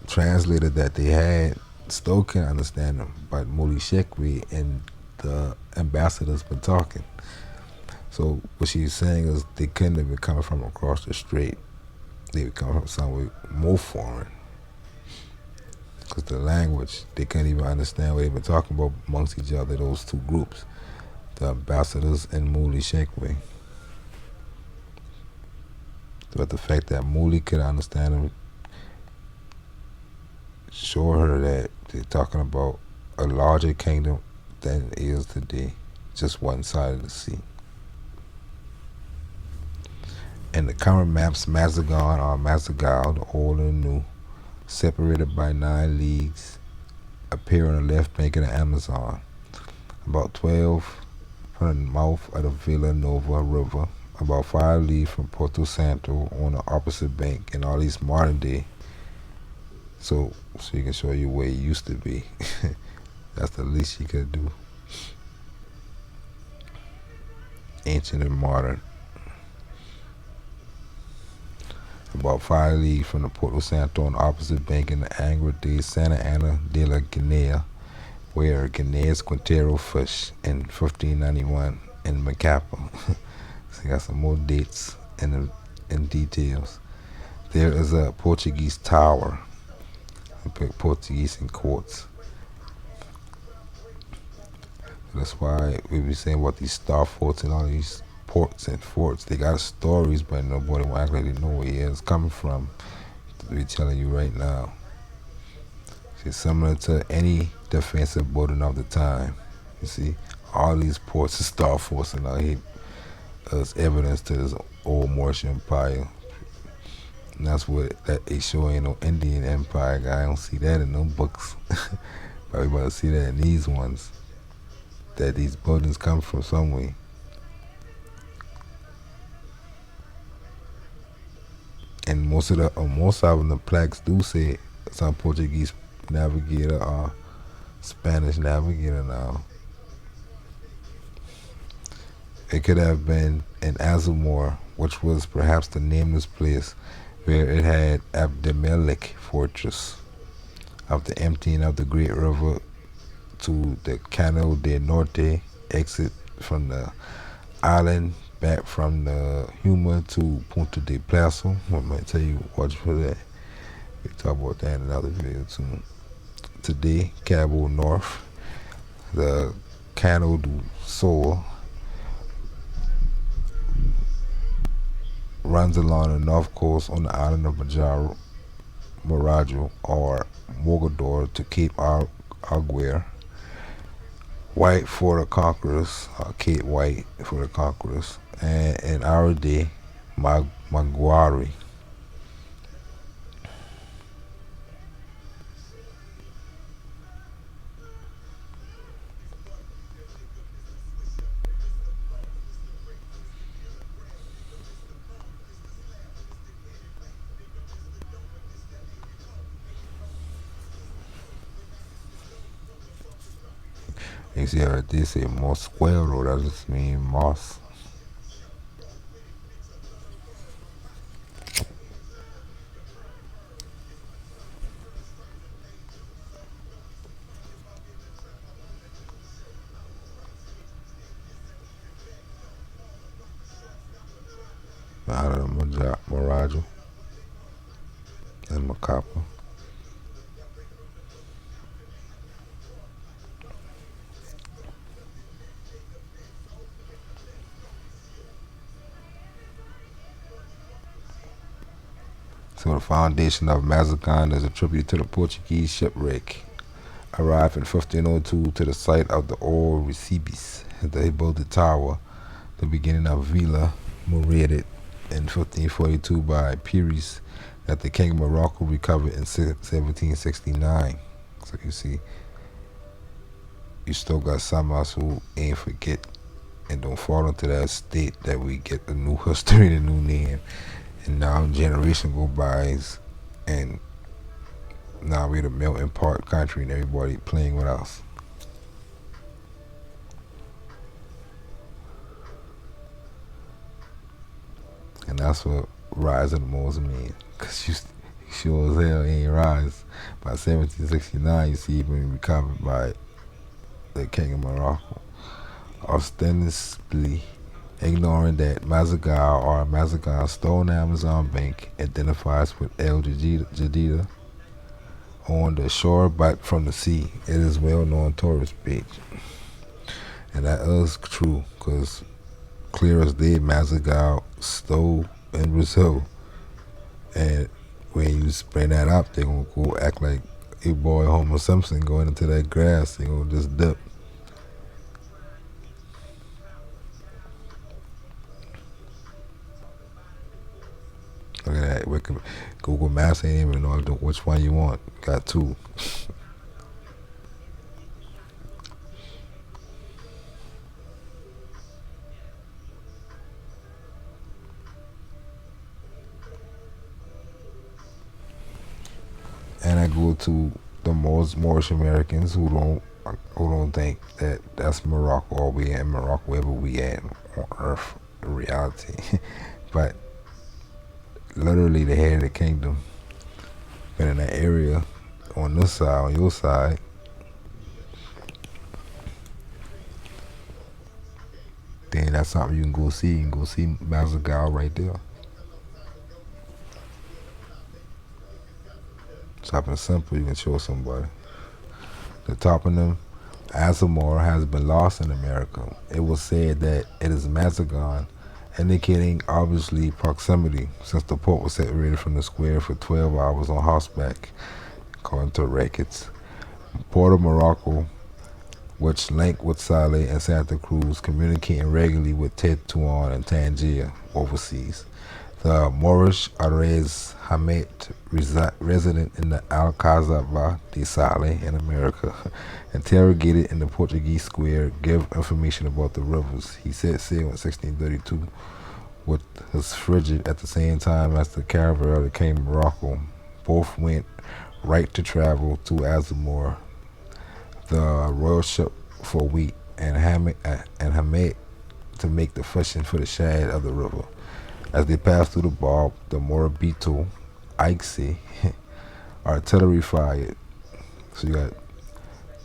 translator that they had still can't understand them, but Muli Shekwi and the ambassadors been talking. So what she's saying is they couldn't have been coming from across the strait. They were coming from somewhere more foreign. Because the language, they couldn't even understand what they've been talking about amongst each other, those two groups, the ambassadors and Muli Shekwi. But the fact that Muli could understand them show her that they're talking about a larger kingdom than it is today, just one side of the sea. And the current maps, Mazagon or Mazagal, the old and new, separated by 9 leagues, appear on the left bank of the Amazon, about 12 from the mouth of the Villa Nova River, about 5 leagues from Porto Santo on the opposite bank, and all these modern day. So you can show you where it used to be. That's the least you could do. Ancient and modern. About 5 leagues from the Porto Santo on the opposite bank in the Angra de Santa Ana de la Guinea, where Guinea's Quintero fished in 1591 in Macapa. So you got some more dates and details. There is a Portuguese tower. Portuguese in quartz. That's why we be saying about these star forts and all these ports and forts. They got stories, but nobody will act like they know where it's coming from. We're telling you right now. It's similar to any defensive building of the time. You see, all these ports and star forts and all here as evidence to this old Moorish empire. And that's what that they show ain't no Indian empire guy. I don't see that in no books. But we about to see that in these ones. That these buildings come from somewhere. And most of them, the plaques do say some Portuguese navigator or Spanish navigator now. It could have been in Azamor, which was perhaps the nameless place where it had Abdemelik fortress. After emptying of the great river to the Cano de Norte, exit from the island back from the Huma to Punta de Plazo. I might tell you, watch for that. We talk about that in another video too. Today, Cabo North, the Cano do Sol runs along the north coast on the island of Marajo or Mogador to Cape Aguirre. White for the Conquerors, Cape White for the Conquerors, and in our day, Maguari. You see how they say Mosquero, that just means moss. Out of the Marajo and Macapa. So the foundation of Mazagan is a tribute to the Portuguese shipwreck. Arrived in 1502 to the site of the old Recibis. They built the tower, the beginning of Villa Mureted in 1542 by Pires that the King of Morocco recovered in 1769. So you see, you still got some of us who ain't forget and don't fall into that state that we get a new history and a new name. And now generation go by and now we're the melting pot country and everybody playing with us. And that's what rise of the most mean. Cause you sure as hell ain't rise. By 1769 you see it being recovered by the King of Morocco. Ostensibly ignoring that Mazagal or Mazagan stone Amazon bank identifies with El Jadida on the shore but from the sea. It is well known tourist beach. And that is true because clear as day Mazagal stole in Brazil. And when you bring that up, they gonna go act like a boy Homer Simpson going into that grass. They gonna just dip. Look at that. Google Maps ain't even know which one you want. Got two. And I go to the Moorish Americans who don't think that that's Morocco or we in Morocco wherever we at on earth in reality. But literally the head of the kingdom been in that area on this side, on your side. Then that's something you can go see. You can go see Mazagal right there. Something simple you can show somebody. The toponym Azamor has been lost in America. It was said that it is Mazagon, indicating obviously proximity, since the port was separated from the square for 12 hours on horseback, according to records. Port of Morocco, which linked with Saleh and Santa Cruz, communicating regularly with Tetuan and Tangier overseas. The Moorish Arez Hamed, resident in the Alcazaba de Saleh in America, interrogated in the Portuguese square, gave information about the rivers. He set sail in 1632 with his frigate at the same time as the caravel that came to Morocco. Both went right to travel to Azamor, the royal ship for wheat, and Hamed to make the fishing for the shad of the river. As they passed through the bar, the Morabito, Aixe, artillery fired. So you got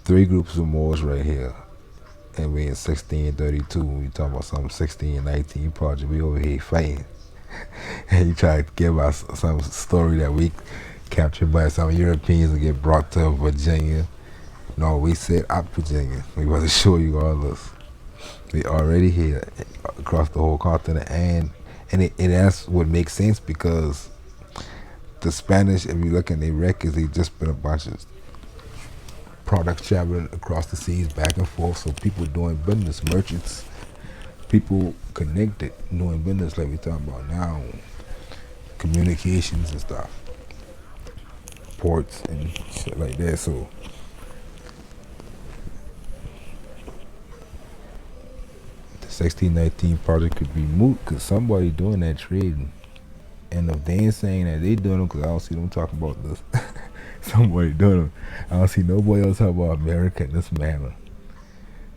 three groups of Moors right here. And we in 1632, we talking about some 1619 project, we over here fighting. And you try to give us some story that we captured by some Europeans and get brought to Virginia. No, we said up Virginia. We want to show you all this. We already here across the whole continent, and that's what makes sense because the Spanish, if you look at their records, they just been a bunch of products traveling across the seas back and forth. So people doing business, merchants, people connected, doing business like we talking about now, communications and stuff, ports and shit like that. So the 1619 project could be moot because somebody doing that trading. And if they ain't saying that they doing them, because I don't see them talking about this, somebody doing them. I don't see nobody else talking about America in this manner.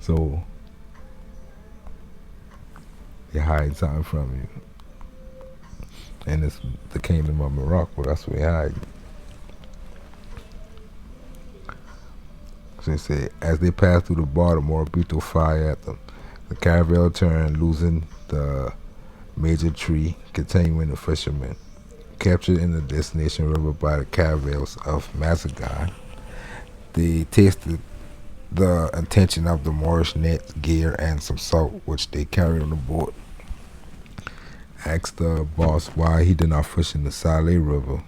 So they hide something from you. And it's the kingdom of Morocco, that's where they hide. So they say, as they passed through the bar, the Morabito fired at them. The caravel turned, losing the major tree, continuing the fishermen. Captured in the destination river by the caravels of Mazagan, they tasted the intention of the Moorish nets, gear, and some salt, which they carried on the boat. Asked the boss why he did not fish in the Saleh River.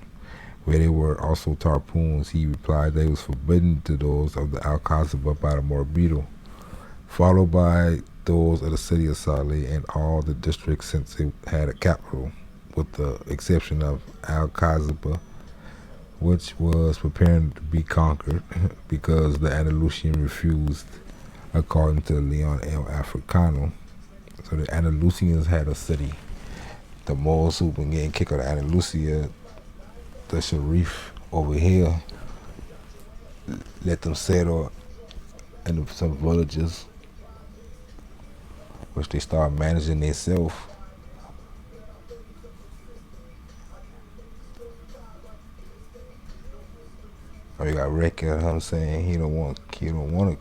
where they were also tarpoons. He replied that it was forbidden to those of the Al-Qasaba by the Morbido, followed by those of the city of Saleh and all the districts since it had a capital, with the exception of Al-Qasaba, which was preparing to be conquered because the Andalusian refused, according to Leon El Africano. So the Andalusians had a city. The Moors who been getting kicked out of Andalusia, the Sharif over here, let them settle in some villages, which they start managing themselves. Or you got Rick, you know what I'm saying? He don't want to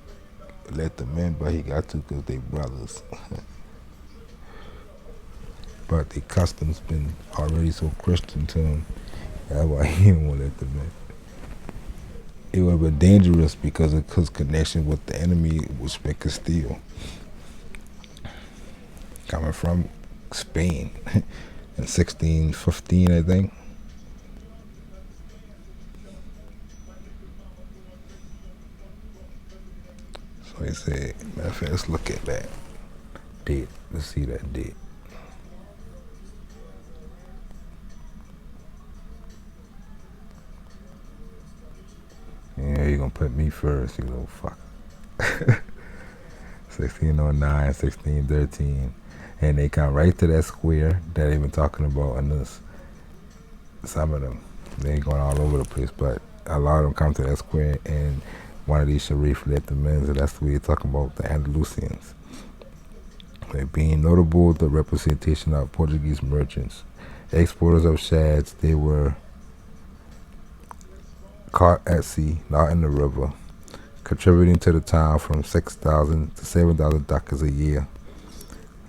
let them in, but he got to because they brothers. But the customs been already so Christian to him. That's why he didn't want to let them in. It would have been dangerous because of his connection with the enemy, which been Castile. Coming from Spain in 1615, I think. So he said, matter of fact, let's look at that date. Let's see that date. Yeah, you're gonna put me first, you little fuck. 1609, 1613. And they come right to that square that they've been talking about in this. Some of them. They ain't going all over the place, but a lot of them come to that square, and one of these Sharif let them in, so that's the way you're talking about the Andalusians. They being notable the representation of Portuguese merchants, exporters of shads. They were caught at sea, not in the river, contributing to the town from 6,000 to 7,000 dakas a year.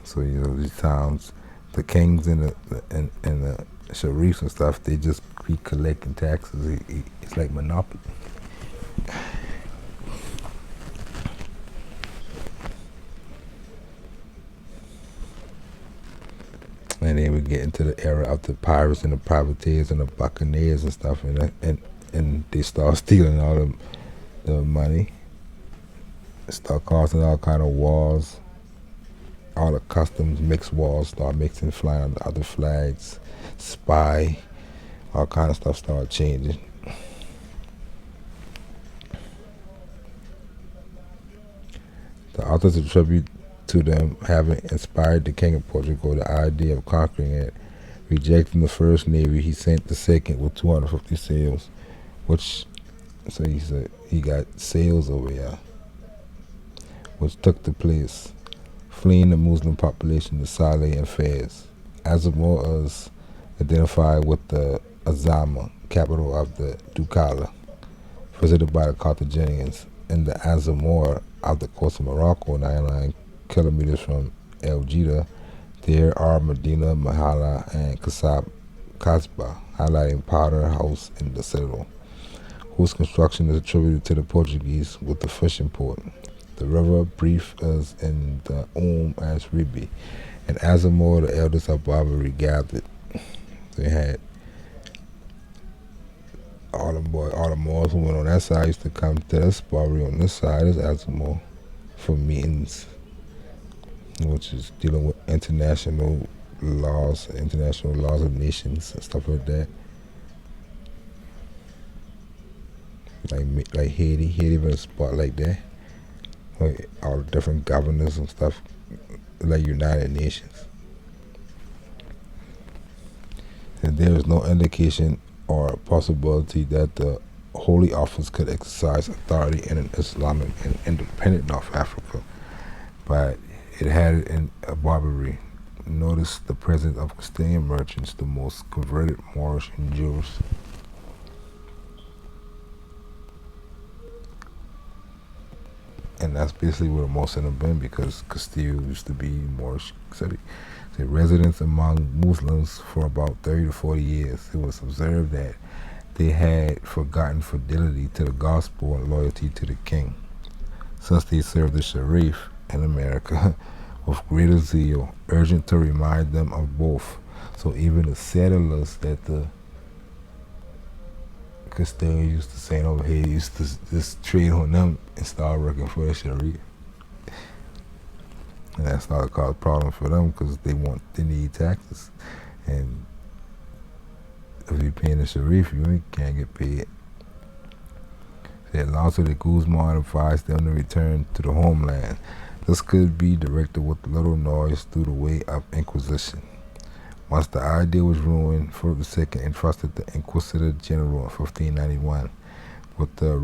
So these towns, the kings and the Sharifs and stuff, they just be collecting taxes. It's like monopoly. And then we get into the era of the pirates and the privateers and the buccaneers and stuff, and they start stealing all the money. Start causing all kind of wars. All the customs, mixed wars, start mixing, flying under other flags, spy, all kind of stuff start changing. The authors attribute to them having inspired the king of Portugal the idea of conquering it. Rejecting the first navy, he sent the second with 250 sails, which, so he said he got sails over here, which took the place, fleeing the Muslim population to Saleh and Fez. Azamor is identified with the Azama, capital of the Ducala, visited by the Carthaginians. In the Azamor of the coast of Morocco, 99 kilometers from El Jida, there are Medina, Mahala, and Kasbah, highlighting Powder House in the citadel, whose construction is attributed to the Portuguese with the fishing port. The river Brief is in the as Ribi, and Azamor, the eldest of Barbary, gathered. They had all the Moors who went on that side used to come to this Barbary on this side is Azamor for meetings, which is dealing with international laws of nations and stuff like that. Like Haiti been a spot like that. Like all the different governors and stuff, like United Nations. And there is no indication or possibility that the Holy Office could exercise authority in an Islamic and independent North Africa, but it had it in Barbary. Notice the presence of Castilian merchants, the most converted Moorish and Jews. And that's basically where most of them been, because Castile used to be Moorish city. So residents among Muslims for about 30 to 40 years. It was observed that they had forgotten fidelity to the gospel and loyalty to the king, since they served the Sharif in America with greater zeal, urgent to remind them of both. So even the settlers that Castile used to saying over here, used to just trade on them and start working for the Sharif. And that started to cause problems for them because they need taxes. And if you're paying the Sharif, you can't get paid. Said also that Guzman advised them to return to the homeland. This could be directed with little noise through the way of Inquisition. Once the idea was ruined, Philip II entrusted the Inquisitor General in 1591 with the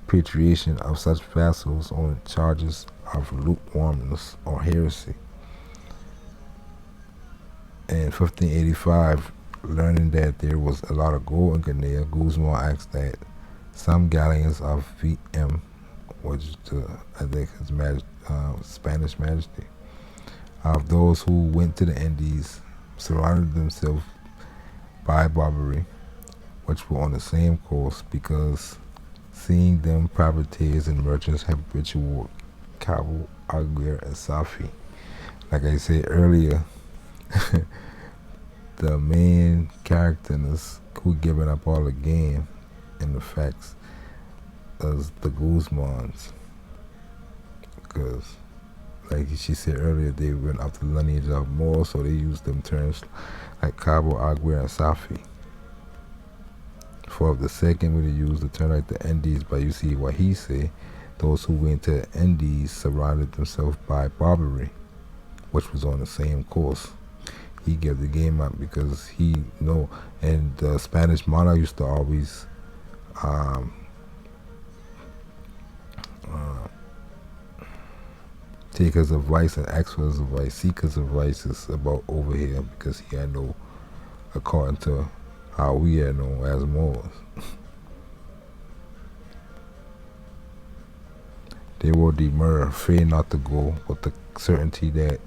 repatriation of such vassals on charges of lukewarmness or heresy. In 1585, learning that there was a lot of gold in Grenada, Guzman asked that some galleons of VM, which is I think His Spanish Majesty, of those who went to the Indies, surrounded themselves by Barbary, which were on the same course, because seeing them privateers and merchants habitual Cabo, Aguirre, and Safi. Like I said earlier, the main characters who giving up all the game and the facts is the Guzmans, because like she said earlier, they went up the lineage of Moors, so they used them terms like Cabo, Aguirre, and Safi. For the second, we use the term like the Indies, but you see what he said, those who went to the Indies surrounded themselves by Barbary, which was on the same course. He gave the game up because he know, and the Spanish monarch used to always take his advice and ask for his advice, seek his advice about over here, because he had no, according to how we had known as Moors. They will demur, fear not to go, with the certainty that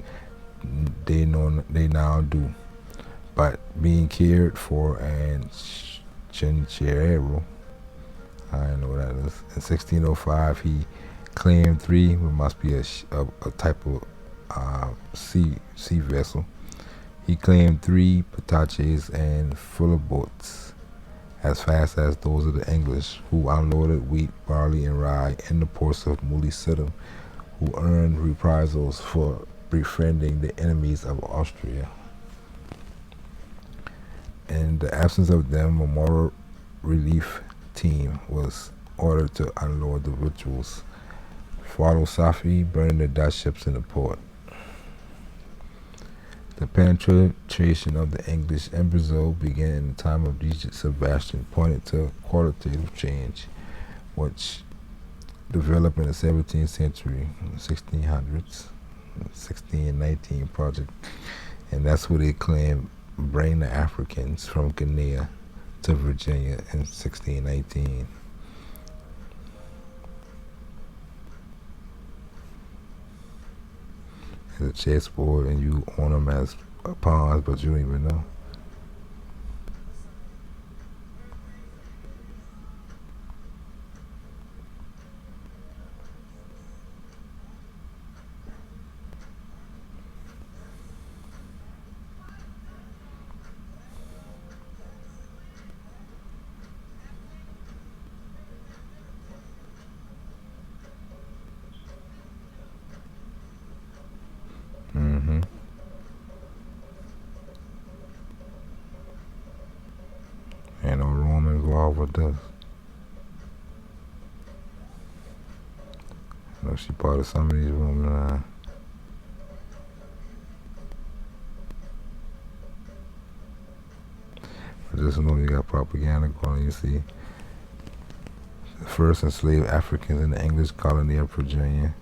they now do. But being cared for and Chinchero, I don't know what that is. In 1605, he claimed 3, it must be a type of sea vessel. He claimed 3 pataches and full of boats, as fast as those of the English, who unloaded wheat, barley, and rye in the ports of Mulicidum, who earned reprisals for befriending the enemies of Austria. In the absence of them, a moral relief team was ordered to unload the victuals, follow Safi, burning the Dutch ships in the port. The penetration of the English in Brazil began in the time of Regent Sebastian, pointed to qualitative change, which developed in the 17th century, 1600s, 1619 project, and that's where they claim bring the Africans from Guinea to Virginia in 1619. As a chessboard, and you own them as pawns, but you don't even know. Mm-hmm. Ain't no room involved with this. I know she part of some of these rooms now. But just know you got propaganda going. You see the first enslaved Africans in the English colony of Virginia.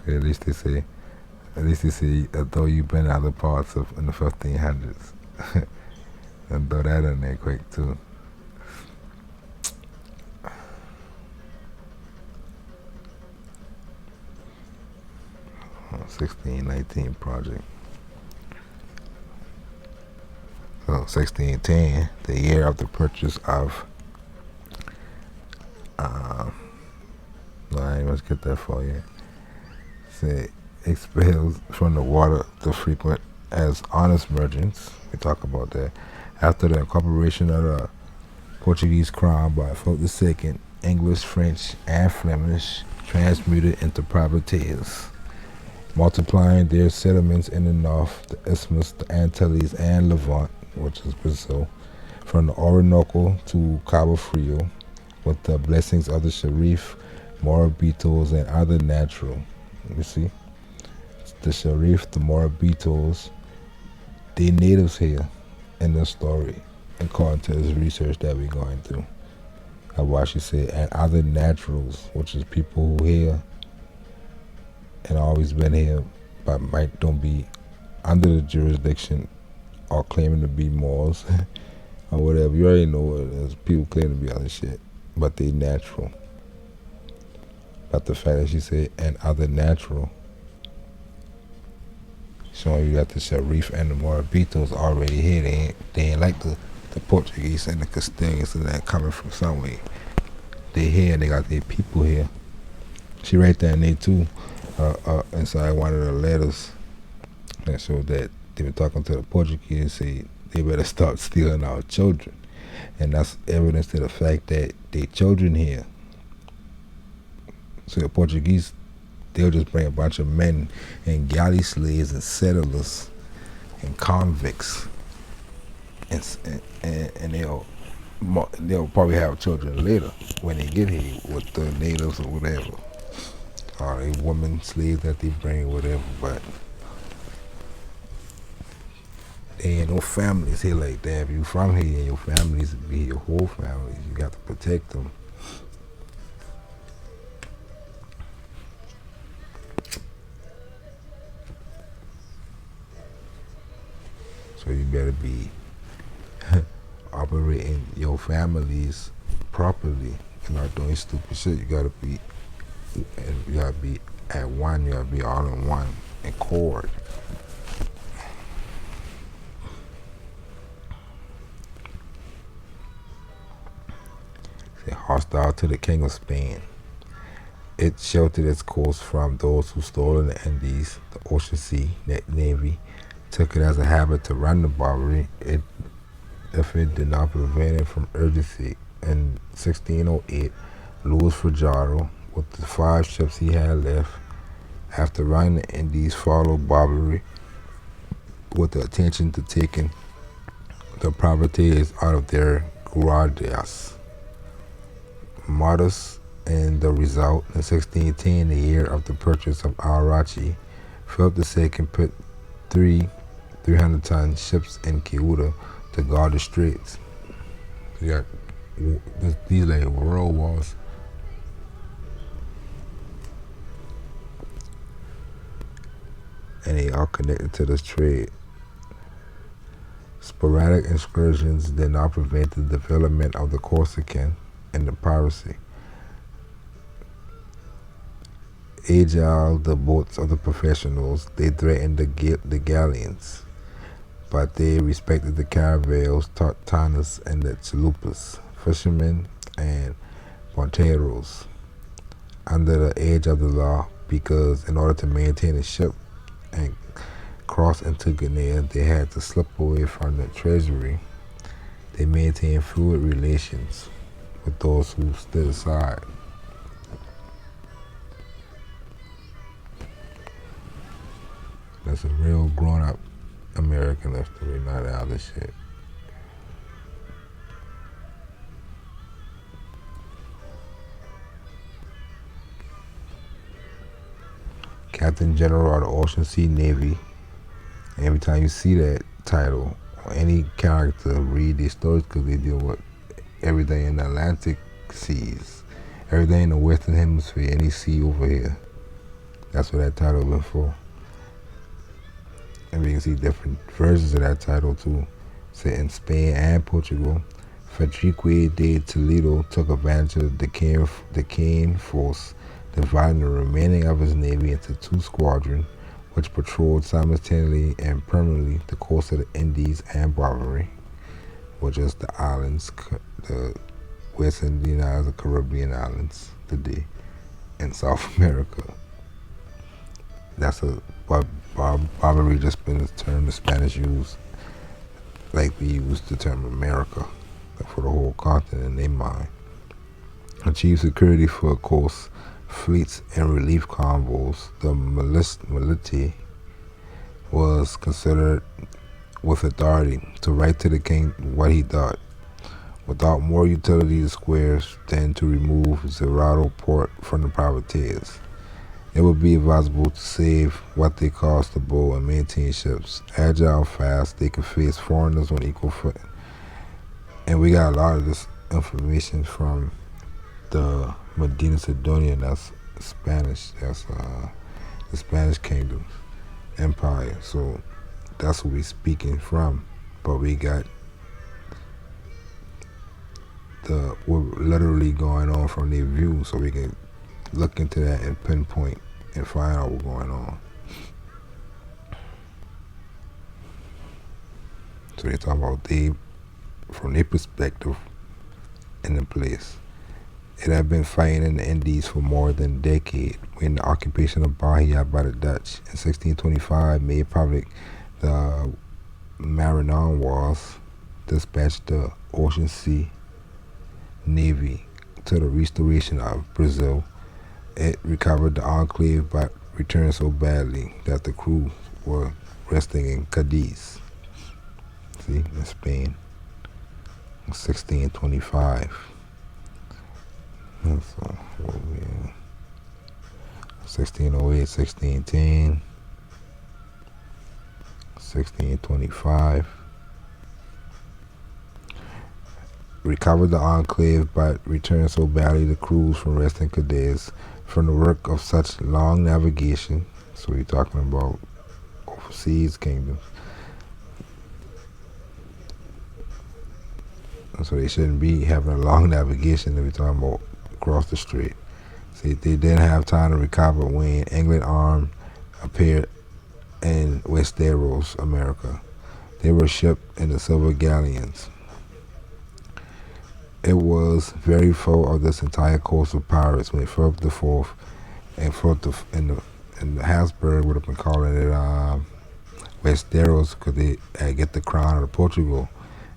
Okay, at least they say, though you've been in other parts of in the 1500s. And throw that in there quick too. Oh, 1619 project. So 1610, the year of the purchase of. No, I ain't gonna get that far yet. Say expelled from the water to frequent as honest merchants. We talk about that. After the incorporation of the Portuguese crown by Philip II, English, French, and Flemish transmuted into privateers, multiplying their settlements in the north, the Isthmus, the Antilles, and Levant, which is Brazil, from the Orinoco to Cabo Frio, with the blessings of the Sharif, Morabitos, and other natural. You see, the Sharif, the Morabitos, they natives here in this story, according to this research that we're going through. That's why she said, and other naturals, which is people who here and always been here, but might don't be under the jurisdiction or claiming to be Moors or whatever. You already know what it is. People claim to be other shit, but they natural. But the fact that she said, and other natural, showing you that the Sharif and the Morabitos already here. They ain't like the Portuguese and the Castilians and that coming from somewhere. They here and they got their people here. She right there in there too, inside one of the letters that showed that they were talking to the Portuguese and say they better start stealing our children. And that's evidence to the fact that they children here. So the Portuguese, they'll just bring a bunch of men and galley slaves and settlers and convicts, and they'll probably have children later when they get here with the natives or whatever, or a woman slave that they bring or whatever. But there ain't no families here like that. If you from here and your families be your whole families, you got to protect them. So you better be operating your families properly and not doing stupid shit. You gotta be at one. You gotta be all in one accord. Say hostile to the King of Spain. It sheltered its coast from those who stole in the Indies, the Ocean Sea Navy. Took it as a habit to run the Barbary if it did not prevent it from urgency. In 1608, Louis Fajaro, with the 5 ships he had left, after running the Indies, followed Barbary with the intention to taking the privateers out of their guardias. Modest in the result, in 1610, the year of the purchase of Arachi, Philip II put 300-ton ships in Ceuta to guard the straits. You got these like world wars. And they are connected to this trade. Sporadic excursions did not prevent the development of the Corsican and the piracy. Agile, the boats of the professionals, they threatened the galleons, but they respected the caravels, tartanas, and the chalupas, fishermen, and ponteros, under the edge of the law, because in order to maintain a ship and cross into Guinea, they had to slip away from the treasury. They maintained fluid relations with those who stood aside. That's a real grown-up American history, not that other shit. Captain General of the Ocean Sea Navy. Every time you see that title, or any character, read these stories because they deal with everything in the Atlantic seas, everything in the Western Hemisphere, any sea over here. That's what that title was for. And we can see different versions of that title too. Set in Spain and Portugal. Fadrique de Toledo took advantage of the decaying force, dividing the remaining of his navy into 2 squadrons, which patrolled simultaneously and permanently the coast of the Indies and Barbary, which is the islands, the West Indian Islands, the Caribbean islands today, in South America. That's a Barbary just been a term the Spanish used, like we use the term America, for the whole continent in their mind. Achieved security for coast fleets and relief convoys. The militia was considered with authority to write to the king what he thought, without more utility squares than to remove Zerado port from the privateers. It would be advisable to save what they cost to build and maintain ships. Agile, fast, they could face foreigners on equal footing. And we got a lot of this information from the Medina Sidonia, that's Spanish, that's the Spanish Kingdom Empire. So that's what we speaking from. But we got what literally going on from their view, so we can look into that and pinpoint and find out what's going on. So they talk about from their perspective in the place. It had been fighting in the Indies for more than a decade when the occupation of Bahia by the Dutch in 1625 made public the Maranhão Wars, dispatched the Ocean Sea Navy to the restoration of Brazil. It recovered the enclave but returned so badly that the crew were resting in Cadiz, in Spain, in 1625. And so, 1608, 1610, 1625. Recovered the enclave but returned so badly the crews from resting Cadiz from the work of such long navigation. So we're talking about overseas kingdoms. And so they shouldn't be having a long navigation if we're talking about across the strait. See, they didn't have time to recover when England armed appeared in Westeros, America. They were shipped in the silver galleons. It was very full of this entire coast of pirates when Philip the Fourth and the Habsburg would have been calling it Westeros because they had get the crown of Portugal,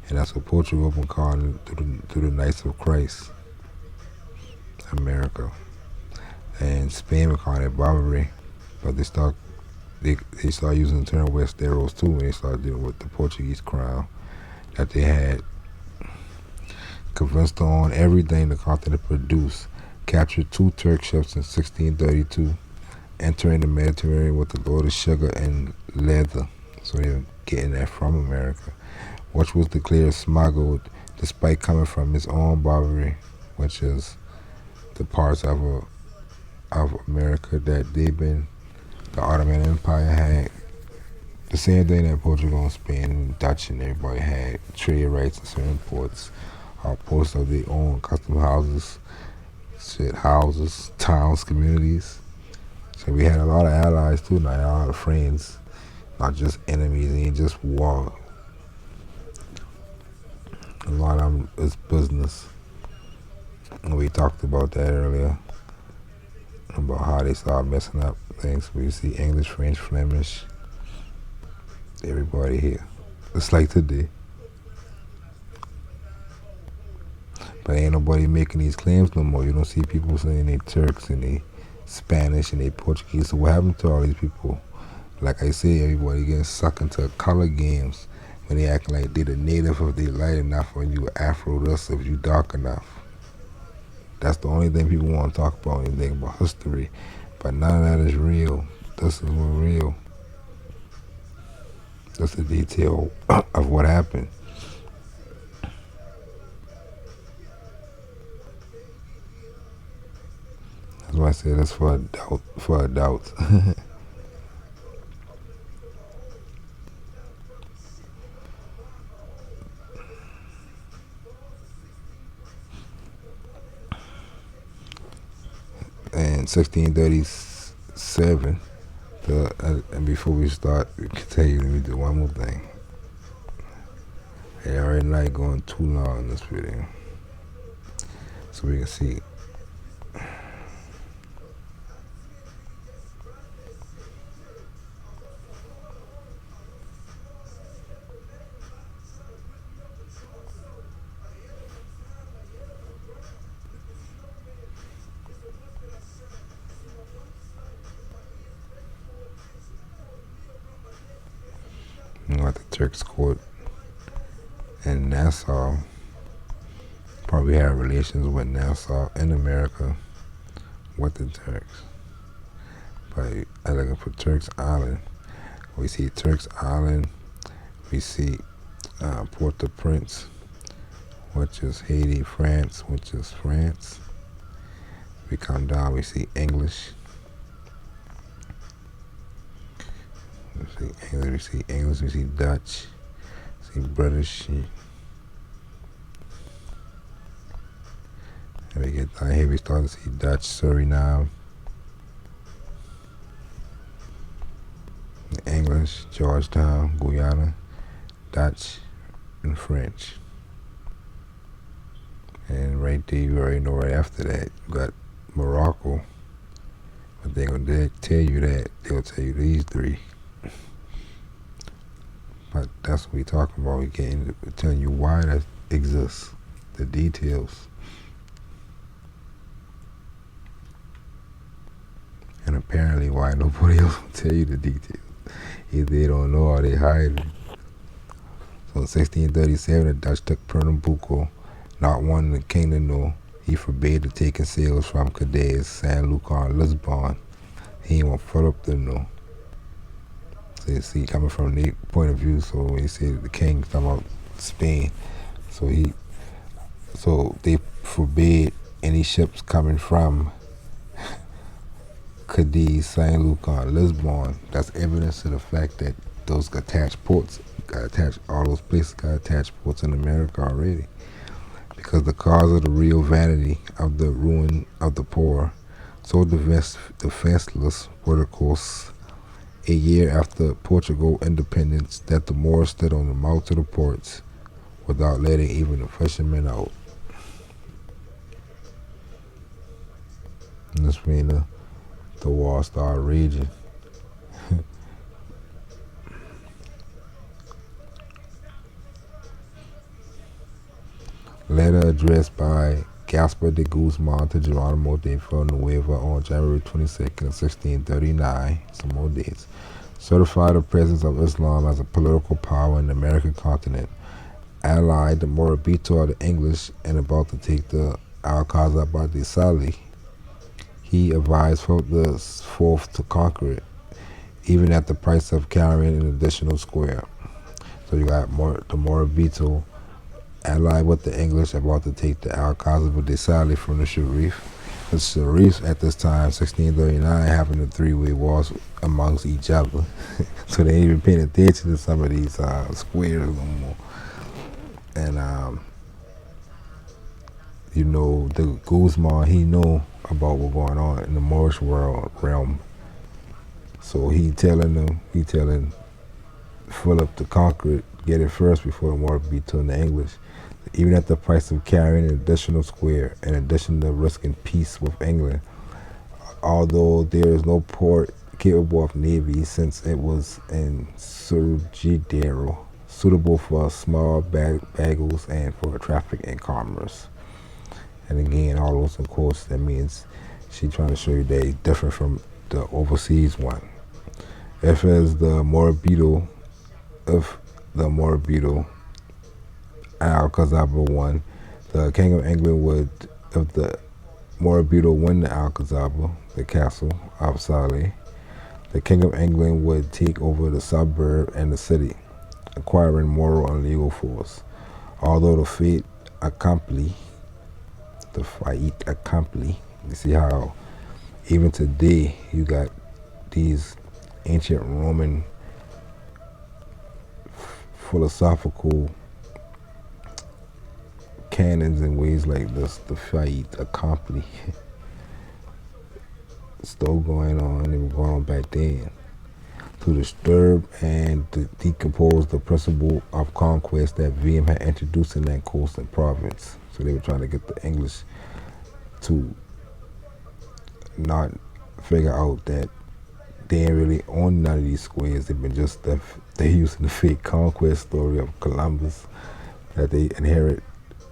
and that's what Portugal been calling it through the Knights of Christ, America. And Spain been calling it Barbary, but they start using the term Westeros too when they started dealing with the Portuguese crown that they had. Convinced to own everything the continent produced, captured 2 Turk ships in 1632, entering the Mediterranean with a load of sugar and leather, so they were getting that from America, which was declared smuggled despite coming from its own Barbary, which is the parts of America that the Ottoman Empire had. The same thing that Portugal and Spain and Dutch and everybody had trade rights in certain ports. Ports of their own, custom houses, towns, communities. So we had a lot of allies too, not a lot of friends, not just enemies, it ain't just war. A lot of them is business. And we talked about that earlier, about how they started messing up things. We see English, French, Flemish, everybody here. It's like today. But ain't nobody making these claims no more. You don't see people saying they Turks and they Spanish and they Portuguese. So what happened to all these people? Like I say, everybody getting sucked into color games when they acting like they the native if they light enough, or you Afro this if you dark enough. That's the only thing people want to talk about when they think about history. But none of that is real. This is what real. That's the detail of what happened. That's why I say that's for adults. In 1637, and before we start, we can tell you, let me do one more thing. I already not going too long in this video, so we can see. Turks court in Nassau. Probably had relations with Nassau in America with the Turks. But I'm looking for Turks Island. We see Turks Island. We see Port-au-Prince, which is Haiti, France, which is France. We come down, we see English. We see Dutch, we see British. And we get down here, we start to see Dutch, Suriname, English, Georgetown, Guyana, Dutch, and French. And right there, you already know right after that, you got Morocco. But they're going to tell you that. They'll tell you these three. But that's what we're talking about. We're telling you why that exists, the details. And apparently why nobody else will tell you the details. Either they don't know or they hide it. So in 1637, the Dutch took Pernambuco, not wanting the king to know. He forbade the taking sails from Cadiz, San Lucar, and Lisbon. He didn't want Philip to know. So you see, coming from their point of view, so when he said the king talking about Spain, so they forbade any ships coming from Cadiz, San Lucar, Lisbon. That's evidence of the fact that those attached ports, all those places got attached ports in America already. Because the cause of the real vanity of the ruin of the poor, so defenseless were the coasts. A year after Portugal independence, that the Moors stood on the mouth of the ports without letting even the fishermen out. And that's when the war started raging. Letter addressed by Gaspar de Guzman to Geronimo de Villanueva on January 22nd, 1639, some more dates, certified the presence of Islam as a political power in the American continent, allied the Morabito of the English, and about to take the Alcazaba de Sali. He advised Philip IV to conquer it, even at the price of carrying an additional square. So you got the Morabito allied with the English, about to take the Alcazaba de Sali from the Sharif. The Sharifs at this time, 1639, having a three-way wars amongst each other. So they ain't even paying attention to some of these squares no more. And the Guzman, he know about what's going on in the Moorish realm. So he telling Philip to conquer it, get it first before the Morabito and the English, even at the price of carrying an additional square, in addition to risking peace with England. Although there is no port capable of navy, since it was in Surgidero, suitable for small bagels and for traffic and commerce. And again, all those in quotes, that means she's trying to show you they're different from the overseas one. If as the Morabito Alcazaba won, the King of England would, if the Morabito won the Alcazaba, the castle of Salé, the King of England would take over the suburb and the city, acquiring moral and legal force. Although the fait accompli, you see how even today you got these ancient Roman philosophical canons and ways like this, the fait accompli, still going on. They were going on back then to disturb and to decompose the principle of conquest that William had introduced in that coastal province. So they were trying to get the English to not figure out that they ain't really on none of these squares. They've been just they're using the fake conquest story of Columbus that they inherit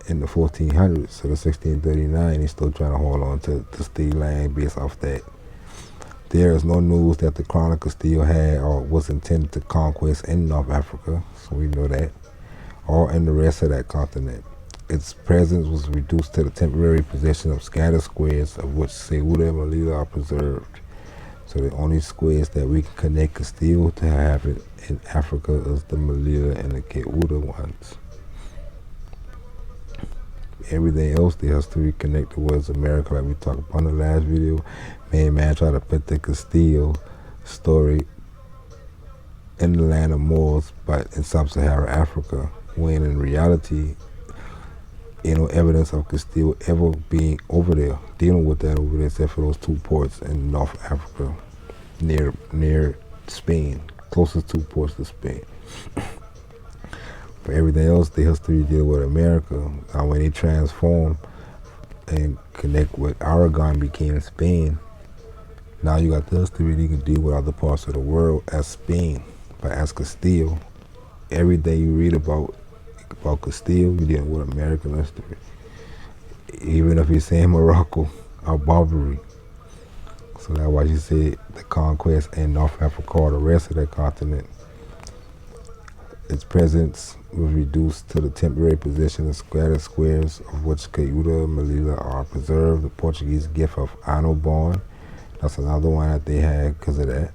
in the 1400s. So the 1639, they're still trying to hold on to state land based off that. There is no news that the Chronicle still had or was intended to conquest in North Africa, so we know that, or in the rest of that continent. Its presence was reduced to the temporary possession of scattered squares of which Ceuta and Melilla are preserved. So the only squares that we can connect Castile to have it in Africa is the Melilla and the Ceuta ones. Everything else, the history connected was America, like we talked about in the last video. Man tried to put the Castile story in the land of Moors, but in sub-Saharan Africa, when in reality, no evidence of Castile ever being over there, dealing with that over there, except for those two ports in North Africa, near Spain, closest two ports to Spain. For everything else, the history deal with America. Now, when they transform and connect with Aragon became Spain, now you got the history that you can deal with other parts of the world as Spain. But as Castile, everything you read about Castile, you're dealing with American history. Even if you're saying Morocco or Barbary. So that's why you say the conquest in North Africa or the rest of that continent. Its presence was reduced to the temporary possession of scattered squares of which Ceuta and Melilla are preserved. The Portuguese gift of Annobon, that's another one that they had because of that.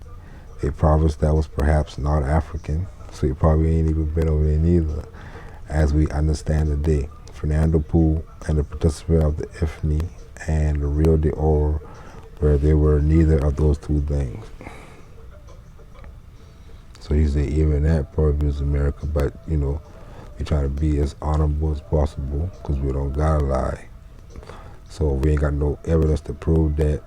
A province that was perhaps not African, so you probably ain't even been over there neither, as we understand today. Fernando Poo and the participant of the IFNI and the Rio de Oro, where they were neither of those two things. So he said even that part is America, but we try to be as honorable as possible because we don't gotta lie. So if we ain't got no evidence to prove that,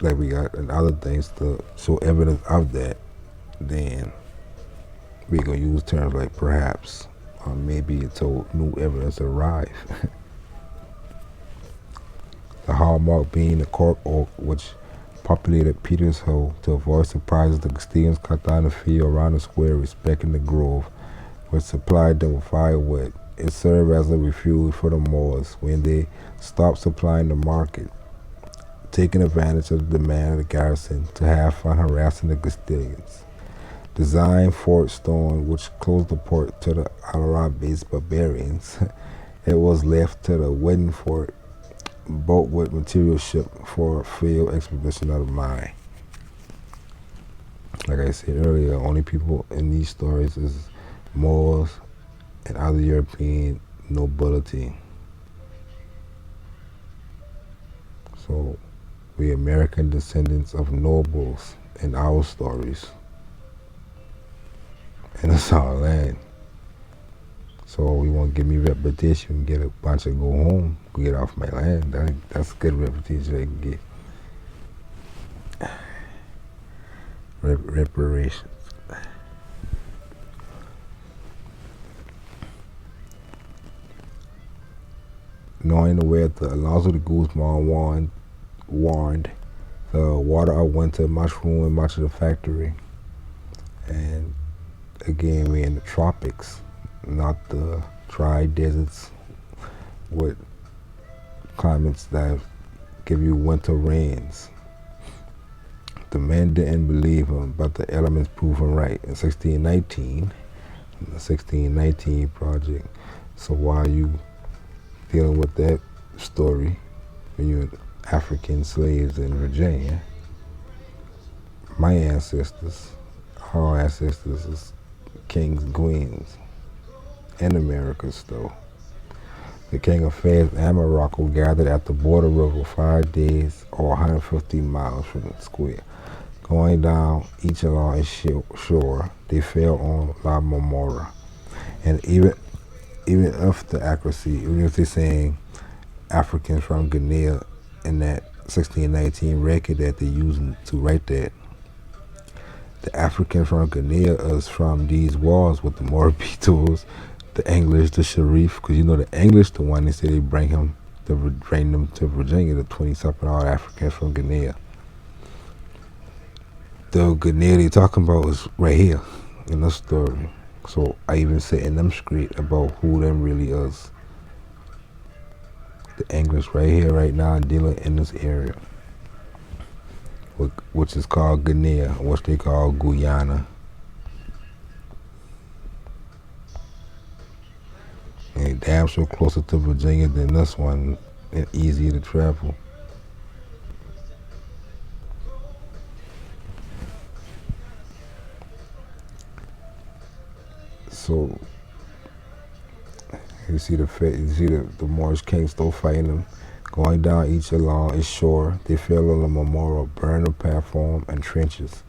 like we got and other things to show evidence of that, then we gonna use terms like perhaps, or maybe until new evidence arrive. The hallmark being the cork oak, which populated Peter's Hill to avoid surprises. The Castilians cut down the field around the square, respecting the grove, which supplied them with firewood. It served as a refuge for the Moors when they stopped supplying the market, taking advantage of the demand of the garrison to have fun harassing the Castilians. Designed Fort Stone, which closed the port to the Alarabe-based barbarians, it was left to the wooden fort, boat with material ship for a field expedition of the mine. Like I said earlier, only people in these stories is Moors and other European nobility. So we American descendants of nobles in our stories. And it's our land. So we want to give me reputation, get a bunch of go home, get off my land. That's a good reputation I can get. Reparations. Knowing the way that Alonso de Guzman warned, the water of winter must ruin much of the factory. And again, we're in the tropics, not the dry deserts with climates that give you winter rains. The men didn't believe him, but the elements proved him right. In 1619, the 1619 project. So while you dealing with that story, when you're African slaves in Virginia, my ancestors, our ancestors is kings and queens in America still. The king of Fez and Morocco gathered at the border river 5 days or 150 miles from the square. Going down each along its shore, they fell on La Marmora. And even if the accuracy, even if they're saying Africans from Guinea in that 1619 record that they're using to write that, the African from Guinea is from these wars with the Morobitos, the English, the Sharif, because the English, the one they say they bring them to Virginia, the 20-something odd Africans from Guinea. The Guinea they talking about is right here in this story. So I even say in them straight about who them really is. The English right here, right now, dealing in this area. which is called Guinea, which they call Guyana. And damn sure closer to Virginia than this one, and easier to travel. So you see the Moorish kings still fighting them, going down each along its shore. They fell on the memorial, burned the platform and trenches.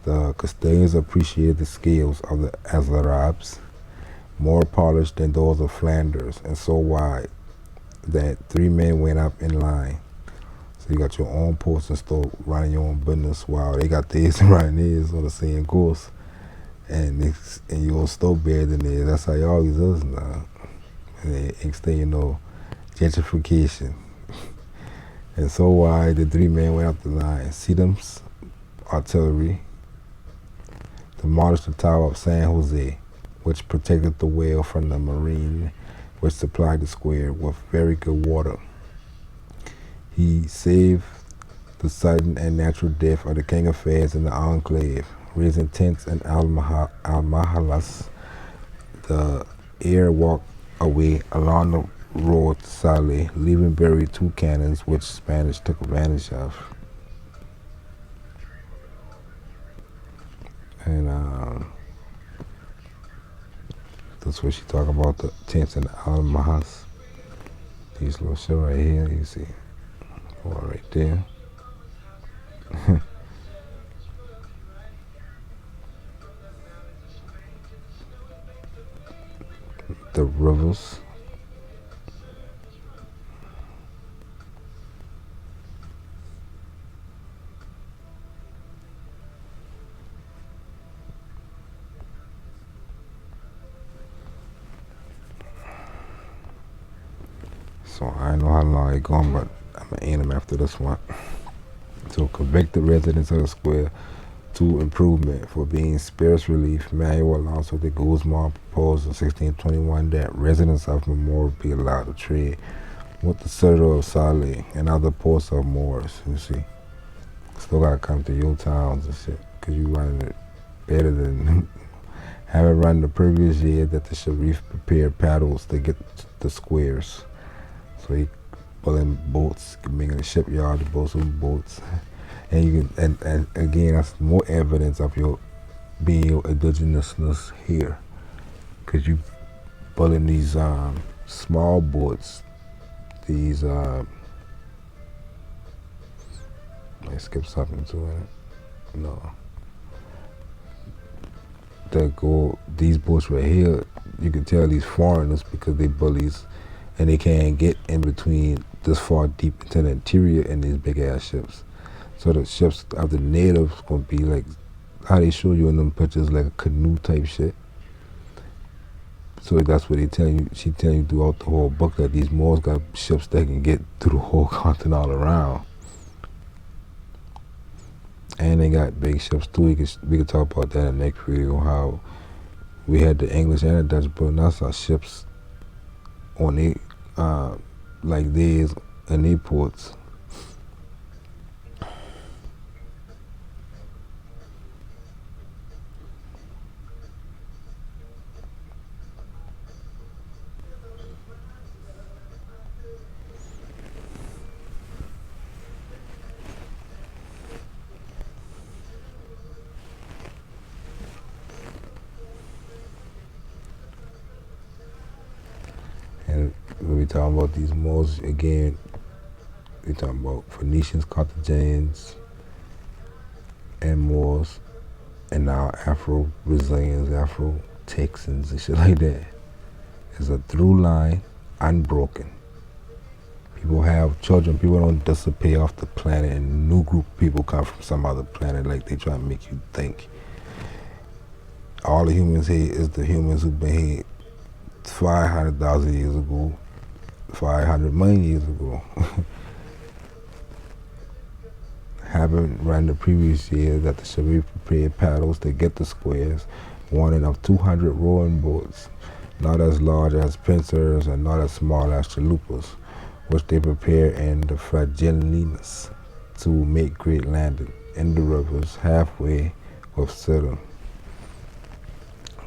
The Castilians appreciated the skills of the Azarabs, more polished than those of Flanders, and so wide that 3 men went up in line. So you got your own post and still running your own business while they got theirs and running theirs on the same course. And you're still better than theirs. That's how you always is now. And next thing you know, gentrification. And so wide the 3 men went up the line. Sedum's artillery demolished the tower of San Jose, which protected the whale from the marine, which supplied the square with very good water. He saved the sudden and natural death of the king of Fez in the enclave, raising tents in Al-Mahalas. The heir walked away along the road to Saleh, leaving buried 2 cannons, which Spanish took advantage of. And that's what she talking about, the tents in Al-Mahas. These little shit right here, you see. One right there. The rivers. So I don't know how long it's going, but I'm gonna end them after this one. So convicted residents of the square to improvement for being sparse relief. Manuel Alonso de Guzman proposed in 1621 that residents of Memorial be allowed to trade with the citadel of Saleh and other ports of Moors. You see, still gotta come to your towns and shit, cause you running it better than having run the previous year that the Sharif prepared paddles to get the squares. So he pulling boats, making a shipyard to build some boats. And you can, and again, that's more evidence of your being your indigenousness here, because you pulling these small boats, these I skip something to it. No, that go these boats right here. You can tell these foreigners because they bullies, and they can't get in between this far deep into the interior in these big ass ships. So the ships of the natives gonna be like how they show you in them pictures, like a canoe type shit. So that's what they tell you. She tell you throughout the whole book that these Moors got ships that can get through the whole continent all around. And they got big ships too. We could talk about that in the next video, how we had the English and the Dutch building us our ships on the like these in their ports. And when we talking about these Moors again, we talking about Phoenicians, Carthaginians, and Moors, and now Afro-Brazilians, Afro-Texans, and shit like that. It's a through line, unbroken. People have children. People don't disappear off the planet, and new group of people come from some other planet like they try to make you think. All the humans here is the humans who've been here 500,000 years ago, 500 million years ago. Having run the previous year that the Sharif prepared paddles to get the squares, warning of 200 rowing boats, not as large as pincers and not as small as chalupas, which they prepare in the Fragilinas. to make great landing in the rivers halfway with Sidon,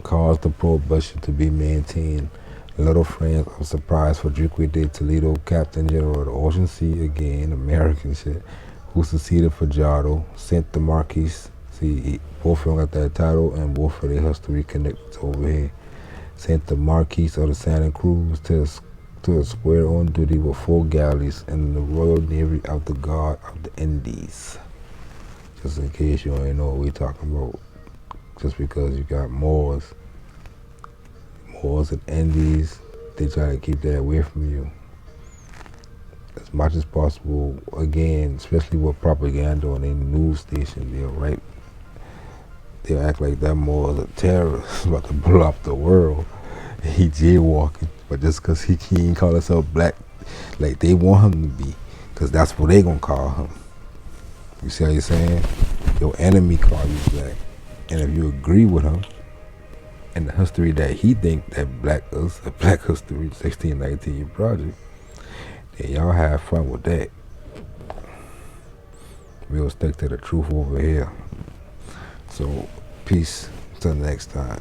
caused the prohibition to be maintained. Little friends of surprise for Duque de Toledo, Captain General of the Ocean Sea, again, American shit, who succeeded Fajardo, sent the Marquis. See, both of them got that title, and both of their history connected over here. Sent the Marquis of the Santa Cruz to a square on duty with 4 galleys in the Royal Navy of the Guard of the Indies. Just in case you ain't know what we talking about. Just because you got Moors and Indies, they try to keep that away from you as much as possible. Again, especially with propaganda on a news station, they'll act like that Moor is a terrorist about to blow up the world. He jaywalking, but just because he can't call himself black, like they want him to be, because that's what they gonna call him. You see how you're saying? Your enemy call you black, and if you agree with him and the history that he think that black is, a Black History 1619 project, then y'all have fun with that. We'll stick to the truth over here. So peace till next time.